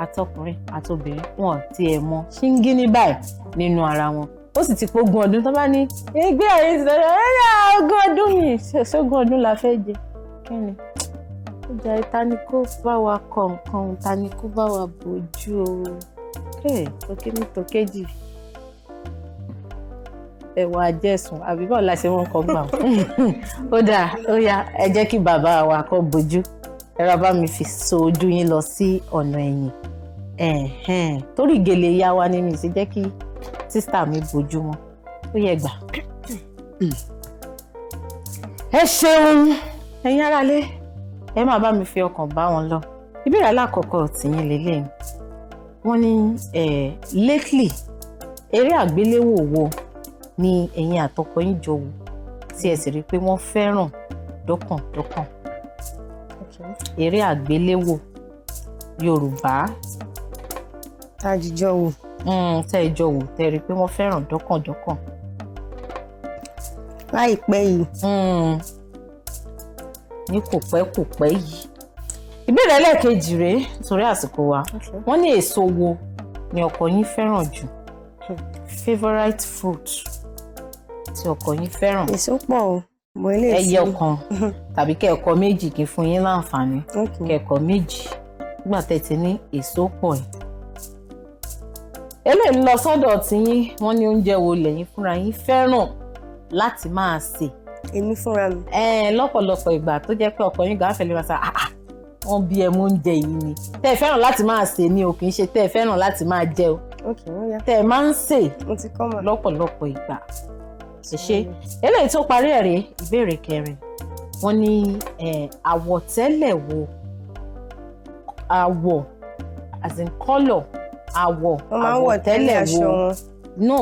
àtọkùnrin àtobìnrin wọn ti ẹ̀ mọ ṣíngíní báyìí nínú ara wọn ó sì ti pé ogún ọdún tó bá ní ẹgbẹ́ ayé ti sọ̀rọ̀ ogún ọdún mi ṣógún ọdún la fẹ́ jẹ kí ni ó jẹ́ ta ni kó bá wa kọ nǹkan ta ni kó bá wa bójú o tókè ní tókèjì ẹ̀wà àjẹsùn àbí báwo la ṣe wọ́n kọ́ gbà ó dáa ó yá ẹ jẹ́ kí bàbá wa kọ́ bójú ẹ̀rọ bá mi fi so ojú yín lọ sí ọ̀nà ẹ̀yìn torí gèlè ya wa ni mi sì jẹ́ kí sísítà mi bójú wọn ó yẹ gbà. ẹ ṣeun ẹ̀yin aráalé ẹ máa bá mi fi ọkàn bá wọn lọ ìbéèrè alákọ̀ọ́kọ́ tìyín lélẹ́yìn wọ́n ní lately eré àgbéléwò wo ni ẹ̀yin àtọkọ yín jọ wò tí ẹ sì rí i pé wọ́n fẹ́ràn dọ́kàndọ́kàn eré àgbéléwò Yorùbá tájíjọ wò tẹ́ ẹ jọ wò tẹ́ ẹ rí i pé wọ́n fẹ́ràn dọ́kàndọ́kàn. láìpẹ́ yìí ní kò pẹ́ yìí ìbéèrè ẹlẹ́ẹ̀kejì rèé nítorí àsìkò wa wọ́n ní èso wo ni ọkọ yín fẹ́ràn jù favourite fruit tí ọkọ yín fẹ́ràn. èso pọ̀ o mo lè sí ẹyọ kan tàbí kẹ́ẹ̀kọ́ méjì kí n fún yín láǹfààní kẹ́ẹ̀kọ́ méjì nígbà tẹ́ ti ní èso pọ̀ yìí. eléyìí lọ sọ́dọ̀ tiyín wọ́n ní oúnjẹ wo lẹ́yìn fúnra yín fẹ́ràn láti máa sè. èmi fúnra mi. lọ́pọ̀lọpọ̀ ìgbà tó jẹ́ pé ọkọ yín gàá fẹ́ lè máa sá wọ́n bí ẹ mú oúnjẹ yìí ni tẹ́ ẹ fẹ́ràn láti máa sè ni o kì í ṣe tẹ́ ẹ fẹ́ràn láti máa jẹ o tẹ́ ẹ máa ń sè lọ́pọ̀lọpọ̀ ìgbà ṣe eléyìí tó parí ẹ̀ rèé ìbéèrè kẹrin wọ́n ní àwọ̀tẹ́lẹ̀ wo àwọ̀ as in colour àwọ̀ àwọ̀tẹ́lẹ̀ wo no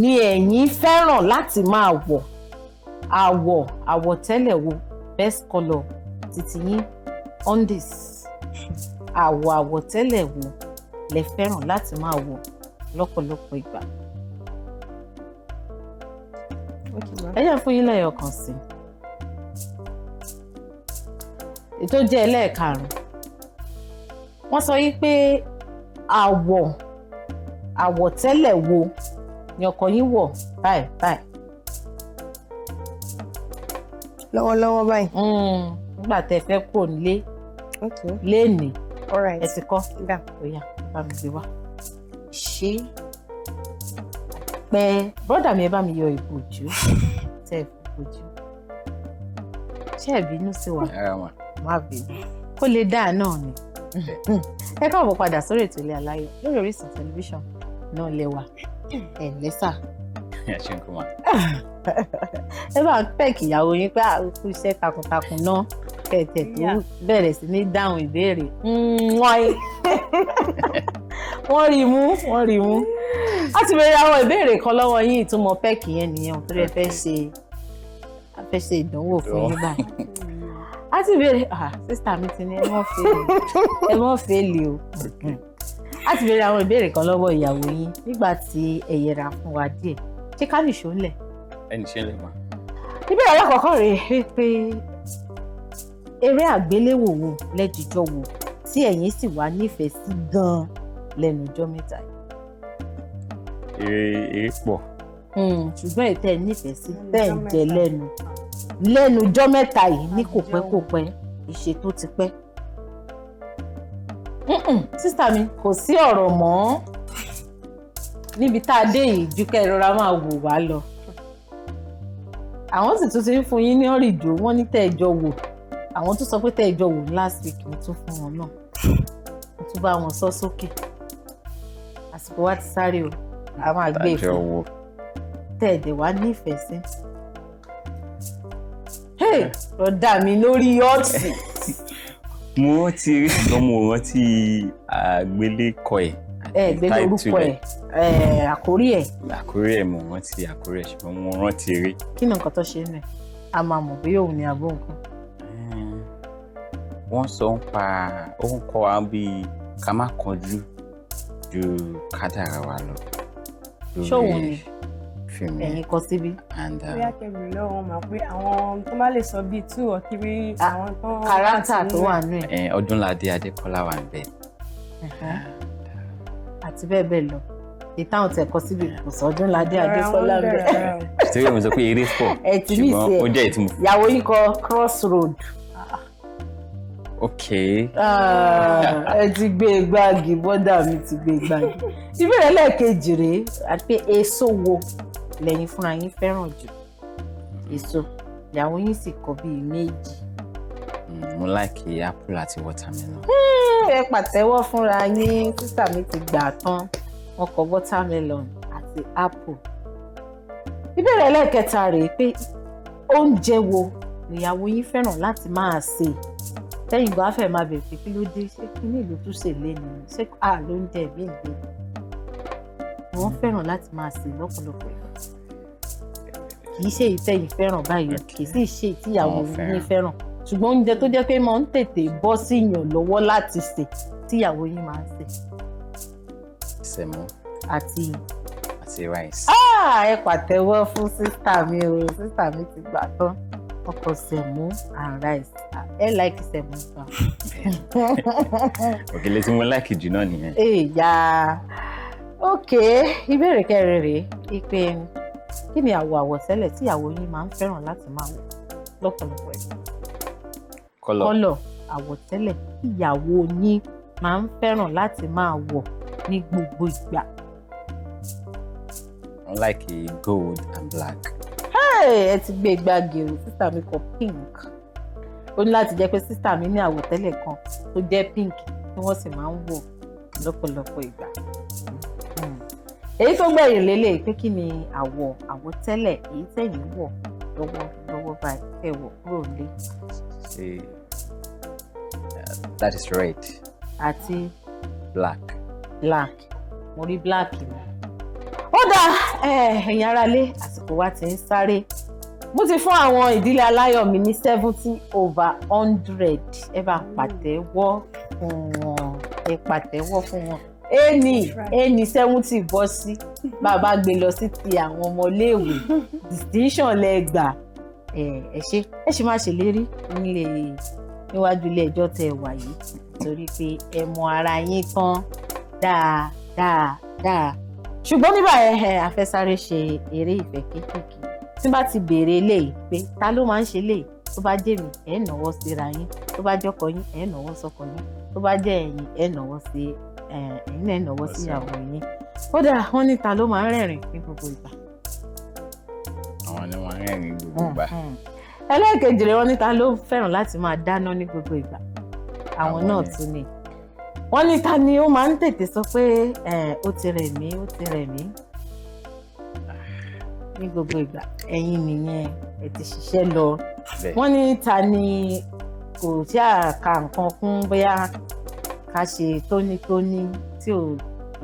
ni ẹ̀yin fẹ́ràn láti máa wọ̀ àwọ̀tẹ́lẹ̀ wo best colour títí yín undies àwọ̀tẹ́lẹ̀ wo lẹ fẹ́ràn láti máa wọ̀ lọ́pọ̀lọpọ̀ ìgbà. ẹ jẹ́ fún yín lẹ́yọ̀ kan sí ètò jẹ́ ẹlẹ́ẹ̀karùn-ún wọ́n sọ yí pé àwọ̀tẹ́lẹ̀ wo ni ọkọ yín wọ̀ báyìí. lọ́wọ́lọ́wọ́ báyìí. nígbà tẹ́ fẹ́ kúrò nílé léèní ẹ ti kọ́ bóyá bá mi gbé wá. ṣé pẹ́ bọ́dà mi ẹ bá mi yọ ìbòjú tẹ́ ẹ bòjú ṣé ẹ bínú sí wa má bínú kó lè dáa náà ni. ẹ káàbọ̀ padà sórí ètò Ilé Aláyọ̀ lórí Orísun tẹlifíṣàn náà lẹ́wà ẹ̀ lẹ́sà. ẹ bá ń pẹ́ẹ̀kì ìyàwó yín pé àkókò iṣẹ́ takuntakun náà kẹ̀tẹ̀ tó bẹ̀rẹ̀ sí ní dáhùn ìbéèrè wọ́n rí mú. a ti bẹ̀rẹ̀ àwọn ìbéèrè kan lọ́wọ́ yín ìtumọ̀ pẹ́ẹ̀kì yẹn nìyẹn tó rẹ̀ fẹ́ ṣe ìdánwò fún yín báyìí. a ti bẹ̀rẹ̀ sísítà mi ti ní ẹ mọ́ fẹ́ẹ̀lì o. a ti bẹ̀rẹ̀ àwọn ìbéèrè kan lọ́wọ́ ìyàwó yín nígbà tí ẹ yẹra fún wa díẹ̀ ṣé ká nìṣó ńlẹ̀. ẹnì ṣe lè máa. ìbéèrè alákọ̀ọ́kọ́ rèé pé eré àgbéléwò wo lẹ́jìjọ wo tí ẹ̀yin sì wá nífẹ̀ẹ́ sí gan-an lẹ́nu ọjọ́ mẹ́ta yìí. eré pọ̀. ṣùgbọ́n ètò ẹ̀ nífẹ̀ẹ́ sí bẹ́ẹ̀ ń jẹ lẹ́nu ọjọ́ mẹ́ta yìí ní kò pẹ́ ìṣe tó ti pẹ́. sísá mi kò sí ọ̀rọ̀ mọ́ níbi tá a dé yìí ju kẹ́ ẹ rọra máa wò wá lọ. àwọn sì tún ti ń fún yín ní ọ̀rìjò wọ́n ní tẹ́ ẹ jọ wò àwọn tún sọ pé tẹ́ ẹ jọ wò last week mo tún fún wọn náà mo tún bá wọn sọ sókè àsìkò wa ti sáré o a máa gbé ìfún tẹ́ ẹ dẹ̀ wá nífẹ̀ẹ́ sí. rọ̀dà mi lórí ọ̀tì. mo ti rí ṣùgbọ́n mo rántí àgbélékọ ẹ̀. gbé lórúkọ ẹ̀ àkórí ẹ̀. mo rántí àkórí ẹ̀ ṣùgbọ́n mo rántí eré. kí ni nǹkan tó ṣe nù ẹ̀ a máa mọ̀ bóyá òun ni àbó nǹkan. wọ́n sọ ń pa ó ń kọ́ wa bí ká má kánjú ju kádàrá wa lọ. ṣóun ni ẹ̀yin kọ síbí. bóyá kẹ́mi lọ́wọ́ máa pé àwọn tó bá lè sọ bíi 2 or 3 àwọn tó ń kárátà tó wà nù ẹ̀. Ọdúnládé Adékọ́lá wà ń bẹ̀. àti bẹ́ẹ̀ bẹ́ẹ̀ lọ ìtàn tẹ̀ kọ síbi kò sọ Ọdúnládé Adékọ́lá bẹ́ẹ̀. ìtòrí mo sọ pé eré pọ̀ ṣùgbọ́n ó jẹ́ ìtumọ̀. ìyàwó yìí kọ crossroad. ok. ẹ ti gbé gbági bọ́dà mi ti gbé gbági. ìbéèrè lẹ́ẹ̀kejì rèé àti pé èso wo lẹ́yìn fúnra yín fẹ́ràn jù èso ìyàwó yín sì kọ bíi méjì. mo like apple àti watermelon. ẹ pàtẹ́wọ́ fúnra yín sísà mi ti gbà tán wọ́n kọ watermelon àti apple. ìbéèrè lẹ́ẹ̀kẹta rèé pé oúnjẹ wo ìyàwó yín fẹ́ràn láti máa sè tẹ́yìn bá fẹ́ máa bẹ̀rẹ̀ pé kí ló dé ṣé kí ní ìlú tún ṣe lé ni ṣé ló ń jẹ ìbí ìgbé wọ́n fẹ́ràn láti máa sè lọ́pọ̀lọpọ̀ ìgbà kì í ṣe ìtẹ́yìn fẹ́ràn báyìí kì í sì ṣe ìtìyàwó yín fẹ́ràn ṣùgbọ́n oúnjẹ tó jẹ́ pé máa ń tètè bọ́ sí yàn lọ́wọ́ láti sè tíyàwó yín máa ń sè. sẹ̀mó àti rice. ẹ pàtẹ́wọ́ fún sísítà mi o sísítà mi ti gbà tán ọkọ sẹ̀mó and rice ẹ láìkì sẹ̀mó gbà. òkèlè tí mo láìkì jù náà nìyẹn. ok ìbéèrè kẹrin rèé ìpè kí ni àwọ̀tẹ́lẹ̀ tí ìyàwó yín máa ń fẹ́ràn láti máa wọ̀ lọ́pọ̀lọpọ̀ ẹ̀. kọ́lọ̀ àwọ̀tẹ́lẹ̀ tí ìyàwó yín máa ń fẹ́ràn láti máa wọ̀ ní gbogbo ìgbà. I like gold and black. ẹ ti gbé gbági o sísà mi kọ pink ó ní láti jẹ́ pé sísà mi ní àwọ̀tẹ́lẹ̀ kan tó jẹ́ pink tí wọ́n sì máa ń wọ̀ lọ́pọ̀lọpọ̀ ìgbà. èyí tó gbẹ̀yìn lélẹ̀ pé kí ni àwọ̀tẹ́lẹ̀ èyí tẹ̀yìn wọ̀ lọ́wọ́ báyìí kẹ́ wọ̀ kúrò lé. That is red. àti black. mo rí black ni. ó dáa ẹ̀yin aráalé àsìkò wa ti ń sáré mo ti fún àwọn ìdílé aláyọ̀ mi ní 70/100 ẹ bá pàtẹ́wọ́ fún wọn ẹ pàtẹ́wọ́ fún wọn ẹni 70 bọ́ sí bàbá gbé lọ sí ti àwọn ọmọléèwé distinction lẹ́gbàá ẹ ṣe má ṣèlérí níwájú ilé ẹjọ́ tẹ́ wà yìí torí pé ẹ mọ ara yín tán dáadáa ṣùgbọ́n nígbà a fẹ́ sáré ṣe eré ìfẹ́ kéékèèké tí bá ti béèrè eléyìí pé ta ló máa ń ṣe eléyìí tó bá jẹ́ mi ẹ nàwọ́ síra yín tó bá jọ́kọ yín ẹ nàwọ́ sọ́kọ yín tó bá jẹ́ ẹ̀yin ẹ nàwọ́ sí ẹ̀yin náà nàwọ́ sí ìyàwó yín kódà wọ́n ní ta ló máa ń rẹ́rìn ní gbogbo ìgbà. àwọn ni wọ́n rẹ́rìn ní gbogbo ìgbà. ẹlẹ́ẹ̀kejì rẹ̀ wọ́n ní ta ló fẹ́ràn láti máa dáná ní gbogbo ìgbà. àwọn náà tún ni wọ́n ní ta ni ó máa ń tètè sọ pé ó ti rẹ̀ mí ní gbogbo ìgbà ẹ̀yin nìyẹn ẹ ti ṣiṣẹ́ lọ. wọ́n ní ta ni kò tí a ka nǹkan kún bóyá ká ṣe tónítóní tí ò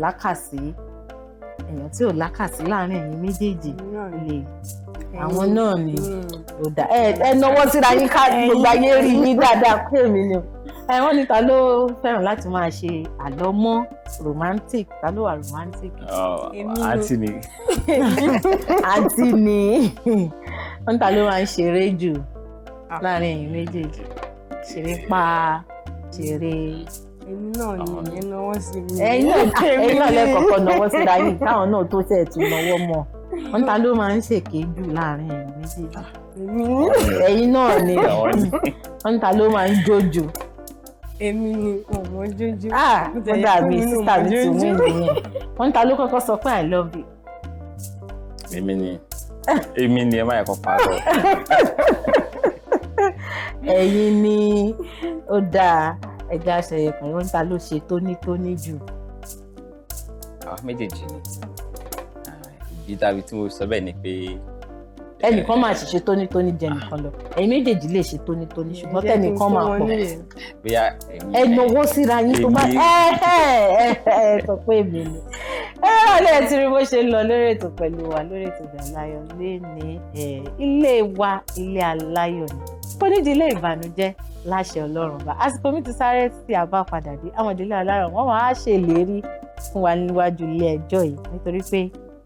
lákàsí èèyàn tí ò lákàsí láàrin ẹ̀yin méjèèjì lè àwọn náà ni ẹ náwó síra yín ká gbogbo ayé rí yín dáadáa pé èmi ni wọ́n ní ta ló fẹ́ràn láti máa ṣe àlọ́ mọ́ romantic ta ló wà romantic. àǹtí ni. àǹtí ni wọ́n ní ta ló máa ń ṣeré jù láàrin ẹ̀yin méjèèjì ṣeré pa ṣeré. èmi náà ni ìyẹn náwó sí mi. ẹ̀yin náà lẹ́kọ̀ọ́kọ́ náwó síra yín káwọn náà tó tẹ̀ tún náwó mọ́ wọ́n ní ta ló máa ń ṣèké jù láàrin ẹ̀yin méjèèjì. ẹ̀yin náà ni wọ́n ní ta ló máa ń jó jù. èmi ni ọmọ jójú. ó dàbí sísá mi ti wí nìyẹn wọ́n ní ta ló kọ́kọ́ sọ pé I love you. èmi ni ẹ má yẹ kó parọ́. ẹ̀yin ni ó dáa ẹgbẹ́ aṣẹyẹ kan wọ́n ní ta ló ṣe tónítóní jù. àwọn méjèèjì ni ìdí tàbí tí mo sọ bẹ́ẹ̀ ni pé ẹnìkan máa ṣiṣẹ́ tónítóní jẹ nìkan lọ ẹ̀yin méjèèjì lè ṣe tónítóní ṣùgbọ́n tẹ́nìkan máa pọ̀ ẹ náwó síra yín tó bá sọ pé èmi ni ọlẹ́ tí rí bó ṣe lọ lórí ètò pẹ̀lú wa lórí ètò Alayo lé ní ilé wa ilé aláyọ̀ ni kò nídìí ilé ìbànújẹ́ láṣẹ Ọlọ́run bá àsìkò mi ti sáré tí a bá padà dé àwọn ìdílé aláyọ̀ wọ́n máa ṣèlérí fún wa níwájú ilé ẹjọ́ yìí nítorí pé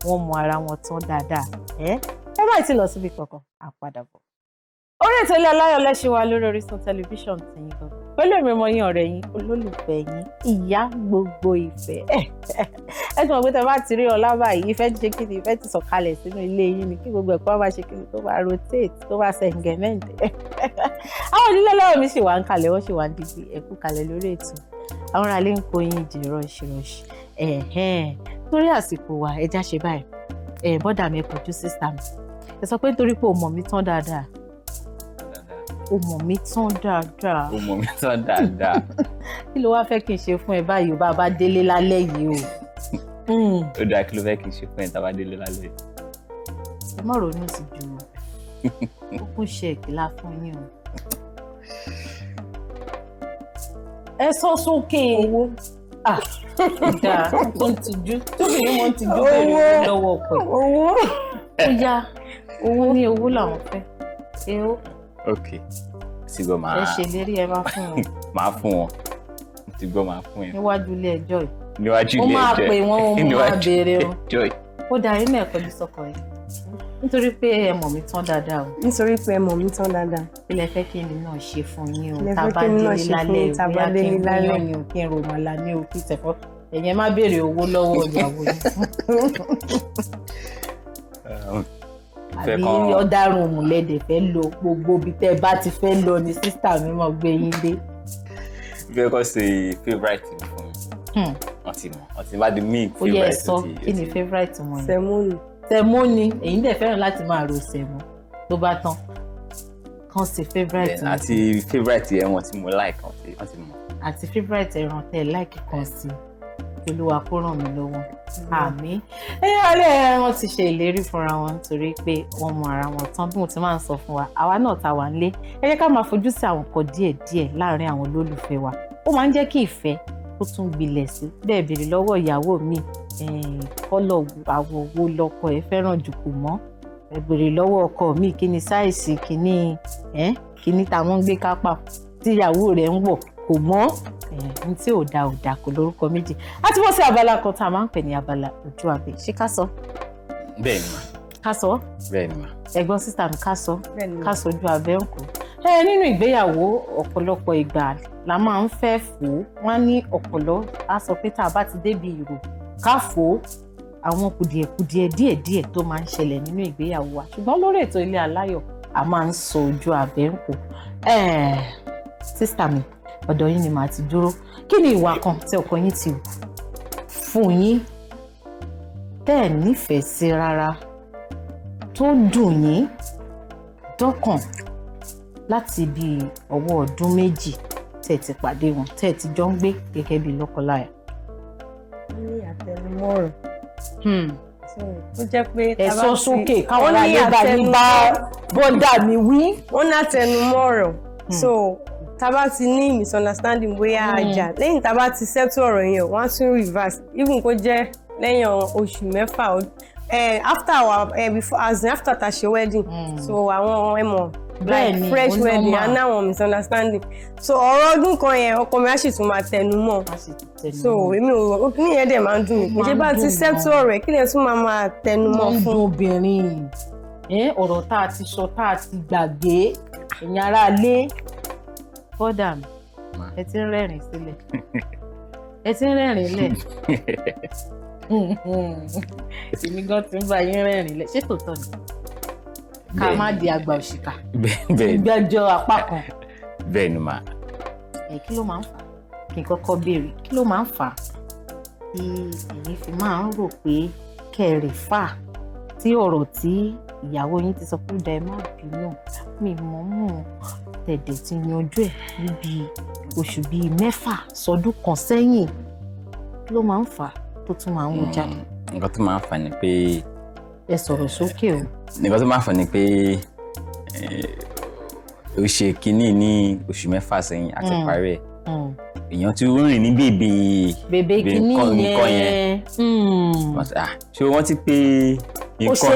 wọ́n mọ ara wọn tán dáadáa ẹ bá ti lọ síbi kankan àpadàbọ̀. orí ètò ilé aláyọ̀ lẹ́ṣin wa lórí Orísun tẹlifíṣàn tìyín gangan pẹ̀lú èmi ọmọ yín ọ̀rẹ́ yín olólùfẹ́ yín ìyá gbogbo ìfẹ́ ẹ ti mọ̀ pé tẹ bá ti rí ọlá báyìí ìfẹ́ ti ṣe kí ni ìfẹ́ ti sọ̀kalẹ̀ sínú ilé yín ni kí gbogbo ẹ̀kọ́ bá ṣe kí ni tó bá rotate tó bá sẹ̀ǹgẹ̀mẹ̀ǹtẹ̀ àwọn ìdílé aláyọ̀ mi sì wà ń kalẹ̀ wọ́n sì wà ń digbí ẹ̀kú kalẹ̀ lórí ètò àwọn ará ilé ń kó yín jì rọ́ọ̀ṣì torí àsìkò wa ẹja ṣe báyìí bọ́dà mi kojú sísá mi ẹ sọ pé nítorí pé o mọ̀ mí tán dáadáa o mọ̀ mí tán dáadáa kí ló wá fẹ́ kí n ṣe fún ẹ báyìí o bá a bá délé lálẹ́ yìí o. ó dáa kí ló fẹ́ kí n ṣe fún ẹ tá a bá délé lálẹ́ yìí. ẹ má ronú sí ju ó kún ṣe ìkìlá fún yín o. ẹ sọ sókè owó dáa tó ń tijú tóbi ni wọ́n ti dúró bẹ̀rẹ̀ lọ́wọ́ ọkọ owó ó yá owó ní owó làwọn fẹ́ ewó. ok ti gbọ́ máa ẹ ṣèlérí ẹ máa fún wọn. máa fún wọn ti gbọ́ máa fún ẹ. níwájú ilé ẹjọ́ yìí. níwájú ilé ẹjọ́ yìí ó máa pè wọ́n ó máa béèrè o. yìí. ó darí inú ẹ̀ pẹ̀lú sọ́kọ yìí nítorí pé ẹ mọ̀ mí tán dáadáa o. nítorí pé ẹ mọ̀ mí tán dáadáa. ilé fẹ́ kí èmi náà ṣe fún yín o tá a bá délé lálẹ́ o bóyá kí n gbóyàn ni o kí n ròmọ̀lá ní o kí tẹ̀fọ́ ẹ̀yẹn má béèrè owó lọ́wọ́ ìyàwó yìí. àbí ọ̀daràn òmùlẹ́dẹ̀ fẹ́ lọ gbogbo ibi tẹ́ ẹ bá ti fẹ́ lọ ni sísítà mi mọ̀ gbé yín dé. ìfẹ́ kọ́ ṣe favourite mi fún mi wọ́n ti bá di milk favourite. ó yẹ ẹ sọ kí ni favourite wọn yẹn. sẹ́mónì. sẹ́mónì èyí dẹ̀ fẹ́ràn láti máa ro sẹ́mó tó bá tán kàn sí favourite. àti favourite ẹran tí mo like wọ́n ti mọ̀. àti favourite ẹran tẹ́ ẹ like kan sí Olúwa kó ràn mí lọ́wọ́ àmín. alẹ́ wọn ti ṣe ìlérí fúnra wọn nítorí pé wọ́n mọ ara wọn tán bí mo ti máa ń sọ fún wa àwa náà ta wà nílé ẹ jẹ́ ká máa fojú sí àwọn nǹkan díẹ̀díẹ̀ láàrin àwọn olólùfẹ́ wa ó máa ń jẹ́ kí ìfẹ́ kó tún gbilẹ̀ sí bẹ́ẹ̀ béèrè lọ́wọ́ ìyàwó mi kọ́lọ̀ àwọ̀ wo lọ́kọ ẹ fẹ́ràn jù kù mọ́ ẹ béèrè lọ́wọ́ ọkọ mi kí ni sáìsì kíní kíní táwọn ń gbé kápá tíyàwó rẹ̀ ń wọ̀ kò mọ́ ní tí ò dáa kò lórúkọ méjì. a ti bọ́ sí abala kan tá a máa ń pè ní abala ojú abẹ ṣé ká sọ. bẹ́ẹ̀ ni mà. ká sọ. bẹ́ẹ̀ ni mà. ẹ̀gbọ́n sísá mi ká sọ ojú abẹ ń kú. nínú ìgbéyàwó ọ̀pọ̀lọpọ̀ ìgbà la máa ń fẹ́ fò ó wọ́n ní ọ̀pọ̀lọ́ á sọ pé tá a bá ti débi ìrò ká fò ó àwọn kùdìẹ̀kùdìẹ̀ díẹ̀díẹ̀ tó máa ń ṣẹlẹ̀ nínú ìgbéyàwó wa ṣùgbọ́n lórí ètò Ilé Aláyọ̀ a máa ń sọ ojú abẹ ń kú. sísá mi ọ̀dọ̀ yín ni màá ti dúró kí ni ìwà kan tí ọkọ yín ti wù fún yín tẹ́ ẹ̀ nífẹ̀ẹ́ sí rárá tó dùn yín dọ́kàn láti bí ọwọ́ ọdún méjì tẹ́ ẹ ti pàdé wọn tẹ́ ẹ ti jọ ń gbé gẹ́gẹ́ bí lọ́kọláya. ní àtẹnumọ́rọ̀ ó jẹ́ pé ẹ̀sọ́ sókè káwọn aráyé bá ní bá bọ́dà mi wí. wọ́n ní àtẹnumọ́rọ̀ so tábà ti ní misunderstanding bóyá àjà lẹ́yìn tábà ti settle ọ̀rọ̀ yẹn wọ́n á tún reverse even kó jẹ́ lẹ́yìn oṣù mẹ́fà after our before as in after ta ṣe wedding so àwọn ẹmọ like fresh wedding and now misunderstanding so ọ̀rọ̀ ọdún kan yẹn ọkọ mi á sì tún máa tẹnu mọ́ so èmi ò kí nìyẹn dẹ̀ máa ń dùn mí ṣé bá ti settle ọ̀rọ̀ ẹ̀ kí lè tún máa tẹnu mọ́ fún obìnrin ọ̀rọ̀ tá a ti sọ tá a ti gbàgbé ẹ̀yin ará ilé bọ́dà mi ẹ ti ń rẹ́rìn sílẹ̀ ẹ ti ń rẹ́rìn lẹ̀ èmi gan ti ń bá yín rẹ́rìn lẹ̀ ṣé tòótọ́ ni ká má di àgbà òṣìkà ìgbẹ́jọ́ apá kan. bẹ́ẹ̀ ni mà. kí ló máa ń fà á kí n kọ́kọ́ béèrè kí ló máa ń fà á tí èyí fi máa ń rò pé kẹrì fà tí ọ̀rọ̀ tí ìyàwó yín ti sọ pé dá ẹ má bínú mi mọ̀ tẹ̀dẹ̀ ti yanjú ẹ̀ níbi oṣù bíi 6 sọdún kan sẹ́yìn kí ló máa ń fà á tó tún máa ń wò jáde. nǹkan tó máa ń fà ni pé. ẹ sọ̀rọ̀ sókè o. nǹkan tó máa ń fà ni pé ó ṣe kínní ní oṣù 6 sẹ́yìn àti parí ẹ̀ èèyàn ti rìn ní bèbè kínní yẹn ṣé wọ́n ti pé ó ṣe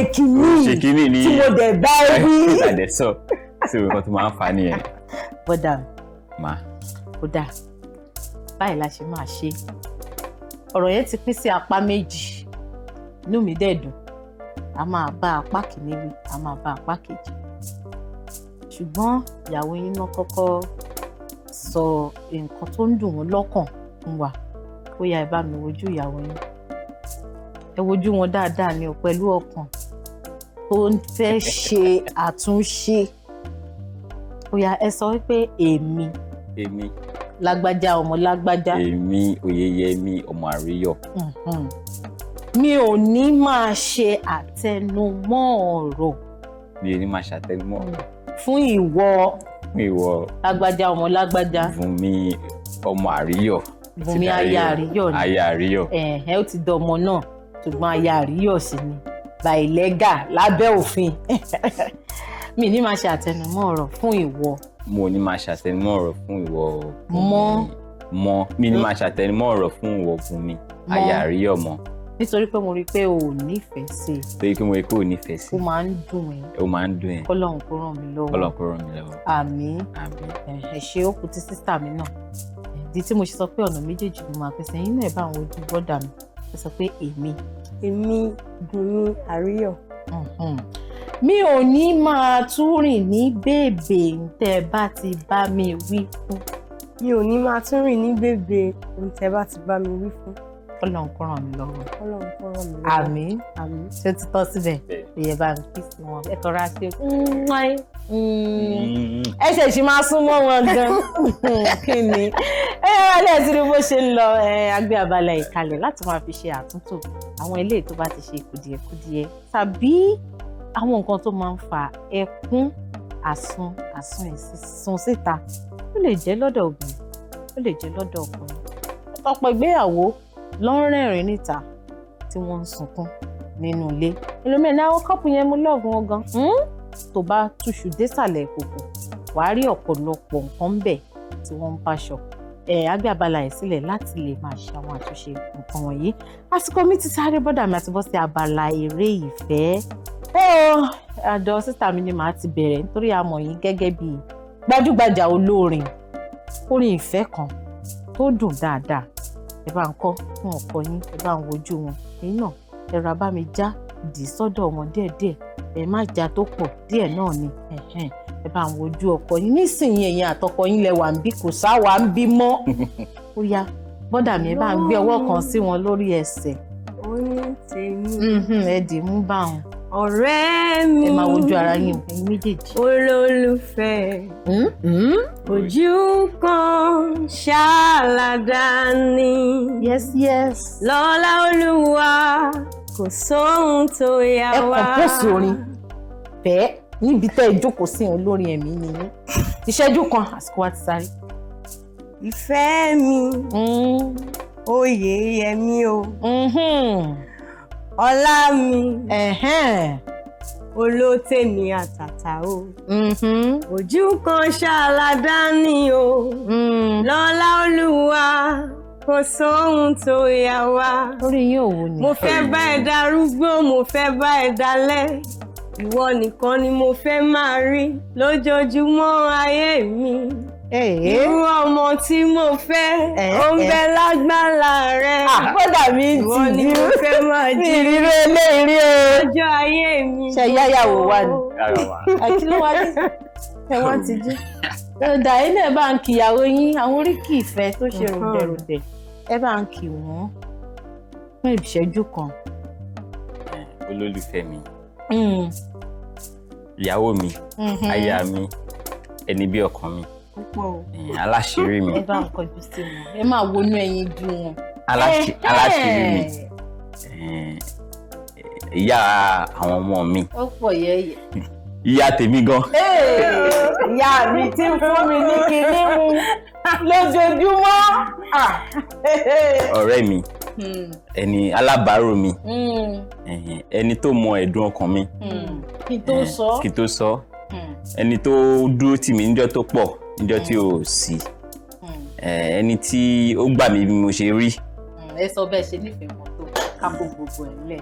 kínní ní tí mo dẹ̀ bá rí. ìdàdẹ̀ sọ sí nǹkan tó máa ń fà nìyẹn. bọ́dà má. kódà báyìí la ṣe máa ṣe ọ̀rọ̀ yẹn ti pín sí apá méjì inú mi dẹ̀ dùn a máa bá apá kìíní wí a máa bá apá kejì ṣùgbọ́n ìyàwó yín náà kọ́kọ́ sọ nǹkan tó ń dùn wọ́n lọ́kàn fún wa ó yá ẹ bá mi wojú ìyàwó yín ẹ wojú wọn dáadáa ni o pẹ̀lú ọkàn tó ń fẹ́ ṣe àtúnṣe ó yá ẹ sọ wípé èmi lágbájá ọmọ lágbájá. èmi Oyèyẹmí ọmọ Àríyọ̀. mi ò ní máa ṣe àtẹnumọ́ ọ̀rọ̀. mi ò ní máa ṣàtẹnumọ́ ọ̀rọ̀. fún ìwọ. lágbájá ọmọ lágbájá. Bùnmi ọmọ Àríyọ̀. Bùnmi aya Àríyọ̀ ni. aya Àríyọ̀. ó ti dọmọ náà ṣùgbọ́n aya Àríyọ̀ sì ni by legal lábẹ́ òfin. mi ní máa ṣe àtẹnumọ́ ọ̀rọ̀ fún ìwọ. mo ní máa ṣàtẹnumọ́ ọ̀rọ̀ fún ìwọ. mi ní máa ṣàtẹnumọ́ ọ̀rọ̀ fún ìwọ Bùnmi aya Àríyọ̀ mọ́. nítorí pé mo rí i pé o ò nífẹ̀ẹ́ sí i. torí pé mo rí i pé o ò nífẹ̀ẹ́ sí i. ó máa ń dùn ẹ́. ó máa ń dùn ẹ́. kọ́lọ́hún kó ràn mí lọ́wọ́. kọ́lọ́hún kó ràn mí lọ́wọ́. àmín. ẹ ṣe ó kù tí sísítà mi náà. ìdí tí mo ṣe sọ pé ọ̀nà méjèèjì ló máa pèsè yín náà bá àwọn ojú bọ́dà mi ó sọ pé èmi Bùnmi Àríyọ̀. mi ò ní máa tún rìn ní bèbè tẹ́ bá ti bá mi wí fún. mi ò ní máa tún rìn ní bèbè tẹ́ bá ti bá mi wí fún. Ọlọ́run kó ràn mí lọ́wọ́. Ọlọ́run kó ràn mí lọ́wọ́. àmín ṣé ó ti tọ́ síbẹ̀ ìyẹ bá mi kí sí wọn ẹ tọrọ àti ẹ ṣe ṣì máa sún mọ́ wọn gan kí ni ẹ yára lẹ́yìn tí bó ṣe ń lọ agbé abala ìkàlẹ̀ láti máa fi ṣe àtúntò àwọn eléyìí tó bá ti ṣe kùdìẹ̀kudiẹ tàbí àwọn nǹkan tó máa ń fa ẹkún àsun síta ó lè jẹ́ lọ́dọ̀ obìnrin ó lè jẹ́ lọ́dọ̀ ọkùnrin ọ̀pọ̀ ìgbéyàwó ló ń rẹ́rìn níta tí wọ́n ń sunkún nínú ilé ẹlòmíràn náà kọ́pù yẹn mú lọ́ọ̀gùn wọn gan tó bá túṣu désàlẹ̀ ìkòkò wàá rí ọ̀pọ̀lọpọ̀ nǹkan bẹ̀ tí wọ́n ń báṣọ agbé abala ẹ̀ sílẹ̀ láti lè máa ṣe àwọn àtúnṣe nǹkan wọ̀nyí àsìkò mi ti sáré bọ́dà mi àti bọ́ sí abala eré ìfẹ́ Àdó sísá mi ni màá ti bẹ̀rẹ̀ nítorí a mọ̀ yín gẹ́gẹ́ bí gbajúgbajà olórin orin ìfẹ́ kan tó dùn dáadáa. Ẹ bá ń kọ́ fún ọkọ yín, ẹ bá ń wojú wọn. Ẹ̀yin náà ẹ ra bá mi já dì sọ́dọ̀ wọn díẹ̀díẹ̀. Ẹ má já tó pọ̀, díẹ̀ náà ni. Ẹ bá ń wojú ọkọ yín. Nísìnyí ẹ̀yin àtọkọ yín lẹ wà ń bí, kò sá wà ń bí mọ́. Ó yá bọ́dà mi ẹ bá ń gbé ọwọ́ kan sí wọn lórí ẹsẹ̀. Ó ní tèmi. Ẹ dì mú bá wọn. Ọ̀rẹ́ mi. Ẹ máa wojú ara yín ẹ̀yin méjèèjì. Olólùfẹ́. Ojú kan ṣáàlàdá ni. Yes. Lọ́lá Olúwa kò sóhun tó yà wá. Ẹ kàn pọ̀sì orin fẹ́ níbi tẹ́ ẹ jókòó sí olórin ẹ̀mí nìyí. Ìṣẹ́jú kan àsìkò wa ti sáré. Ìfẹ́ mi. Oyè yẹmi o. Ọlá mi. Olótèmi àtàtà o. Ojú kan ṣàlàdá ni o. Lọ́lá Olúwa kò sóhun tó yà wá. Orí yín ò wò ni. Mo fẹ́ bá ẹ darúgbó, mo fẹ́ bá ẹ dalẹ̀. Ìwọ nìkan ni mo fẹ́ máa rí lójoojúmọ́ ayé mi. Irú ọmọ tí mo fẹ́, ó ń bẹ lágbára rẹ̀. Bọ́dà mi ti Ìwọ ni mo fẹ́ máa jí ìrírí eléyìí o. ọjọ́ ayé mi. Ṣé yáyàwó wà ní? Àkí ló wá dé? Ẹ wọ́n ti jí. Dà ilé ẹ bá ń kíyàwó yín, àwọn oríkì ìfẹ́ tó ṣe ròdẹ̀ròdẹ̀. Ẹ bá ń kí wọ́n fún ìṣẹ́jú kan. Olólùfẹ́ mi, ìyàwó mi, aya mi, ẹni bí ọkàn mi, aláṣírí mi. Ẹ bá ń kọjú sí wọn. Ẹ máa wọnú ẹyin ju wọn. Aláṣírí mi, ìyá àwọn ọmọ mi. Ó pọ̀ yẹ́yẹ́. Ìyá tèmi gan. Ìyá mi tí ń fún mi ní kinní mu lójoojúmọ́. Ọ̀rẹ́ mi, ẹni alábàárò mi, ẹni tó mọ ẹ̀dùn ọkàn mi. Kí tó sọ. Ẹni tó dúró tì mí níjọ́ tó pọ̀, níjọ́ tí ò sí. Ẹni tí ó gbà mí bí mo ṣe rí. Ẹ sọ bẹ́ẹ̀ ṣe nífẹ̀ẹ́ wọn tó kápò gbogbo ẹ̀ lẹ̀.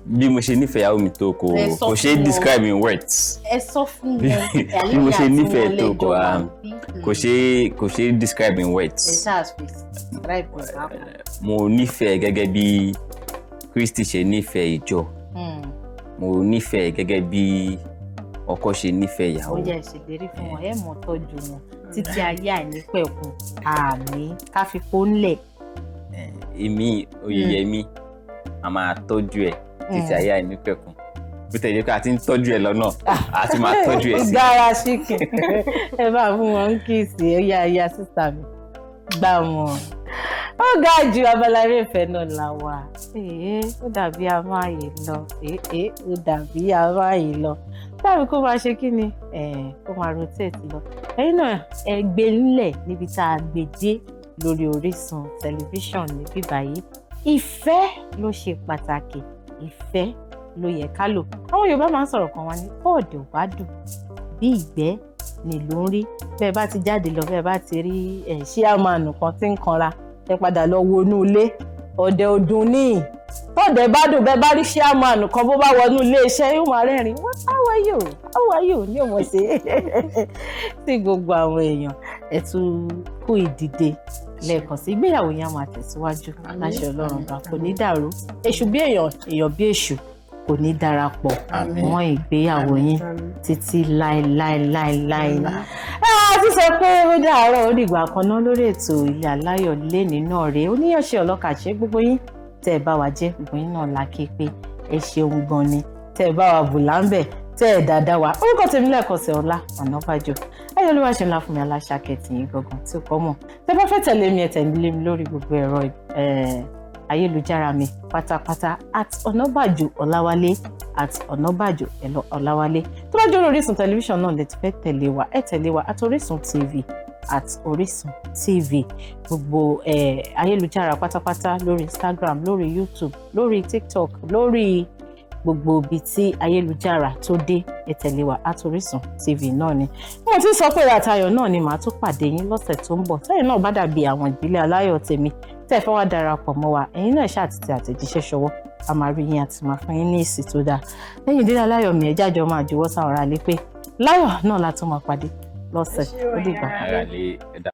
Bí mo ṣe nífẹ̀ẹ́ ìyàwó mi tó kò ṣe describe in words. Ẹ sọ fún wọn. Bí mo ṣe nífẹ̀ẹ́ tó kò ṣe describe in words. Ẹ ṣáà fi describe wọn. Mo nífẹ̀ẹ́ gẹ́gẹ́ bí Kristi ṣe nífẹ̀ẹ́ ìjọ. Mo nífẹ̀ẹ́ gẹ́gẹ́ bí ọkọ ṣe nífẹ̀ẹ́ ìyàwó. Ó yẹ ìṣèlérí fún wọn, ẹ mọ̀ tọ́jú wọn títí ayé àìnípẹ̀kun. Àmín ká fi pọ́nlẹ̀. Èmi Oyèyẹmí a máa tọ́jú ẹ̀ títí ayé àìnípẹ̀kun. Bó tẹ̀lé pé a ti ń tọ́jú ẹ̀ lọ́nà, a ti máa tọ́jú ẹ̀ sí. Gbára ṣíkìn. Ẹ bá fún wọn kíìsì, ó yá ayá sísá mi. Gbà wọn. Ó ga jù abala eré ìfẹ́ náà la wà. Ó dàbí amáyé lọ. Ó dàbí amáyé lọ. Tàbí kó máa ṣe kí ni? Kó máa rotate lọ. Ẹ̀yin náà ẹ gbé nílẹ̀ níbi tá a gbé dé lórí Orísun tẹlifíṣàn níbí báyìí. Ìfẹ́ ló ṣe pàtàkì. Ìfẹ́ ló yẹ ká lò. Àwọn Yorùbá máa ń sọ̀rọ̀ kan wá ní bọ́ọ̀dù bá dùn bí ìgbẹ́ ni ló ń rí. Bẹ́ẹ̀ bá ti jáde lọ, bẹ́ẹ̀ bá ti rí ṣíàmánù kan tí ń kanra, ẹ padà lọ wo inú ilé. Ọ̀dẹ̀ ọdún ní tọ́ọ̀dẹ̀ bá dùn, bẹ́ẹ̀ bá rí ṣíàmánù kan bó bá wọnú ilé iṣẹ́ yóò máa rẹ́rìn. How are you ní òmò ṣe sí gbogbo àwọn èèyàn. Ẹ tún kú ìdìde lẹ́ẹ̀kan sí ìgbéyàwó yẹn máa tẹ̀síwájú láṣẹ Ọlọ́run bá kò ní dàrú. Èṣù bí èèyàn, èèyàn bí èṣù kò ní darapọ̀ mọ́ ìgbéyàwó yín títí láéláéláéláé. Ti sọ pé ó dàárọ̀ ó dìgbà kan náà lórí ètò Ilé Aláyọ̀ lénìí náà rèé. Oníyànṣe ọlọ́kà ṣe gbogbo yín tẹ́ ẹ bá wa jẹ́, gbogbo yín náà la ké pé ẹ ṣeun gan ni tẹ́ ẹ bá wa bù láńbẹ̀ tẹ́ ẹ dáadáa wa. Orúkọ tèmi lẹ́ẹ̀kan sí Ọlá Ọ̀nàbàjọ́. Ayọ̀lúwa ṣe ńlá fún mi aláṣàkẹ́tì yín gangan tí ó kọ́ mọ̀. Tẹ́ bá fẹ́ tẹ̀lé mi ẹ tẹ̀lé mi lórí gbogbo ẹ̀rọ ayélujára mi pátápátá @Ọ̀nàbàjọ́ Ọláwálé @Ọ̀nàbàjọ́ Ọláwálé. Tó bá jẹ́ orí Orísun tẹlifíṣàn náà lè ti fẹ́ tẹ̀lé wa, ẹ tẹ̀lé wa @Orísun TV @Orísun TV. Gbogbo ayélujára pátápátá lórí Instagram, lórí YouTube, lórí TikTok, lórí gbogbo ibi tí ayélujára tó dé, ẹ tẹ̀lé wa @Orísun TV náà ni. Mo ti sọ pé àtayọ̀ náà ni màá tún pàdé yín lọ́sẹ̀ tó ń bọ̀. Tẹ́yìn náà bá dàbí àwọn ìdílé aláyọ̀ tèmi tẹ́ ẹ fẹ́ wá darapọ̀ mọ́ wa, ẹ̀yin náà ṣáà ti tẹ àtẹ̀jíṣẹ́ ṣọwọ́ a máa rí yín àti máa fún yín ní èsì tó dáa lẹ́yìn ìdílé Aláyọ̀ mi ẹ̀já jọ máa juwọ́ sáwọn ará lé pé láyọ̀ náà la tún máa pàdé lọ́sẹ̀ ó dìgbà kan.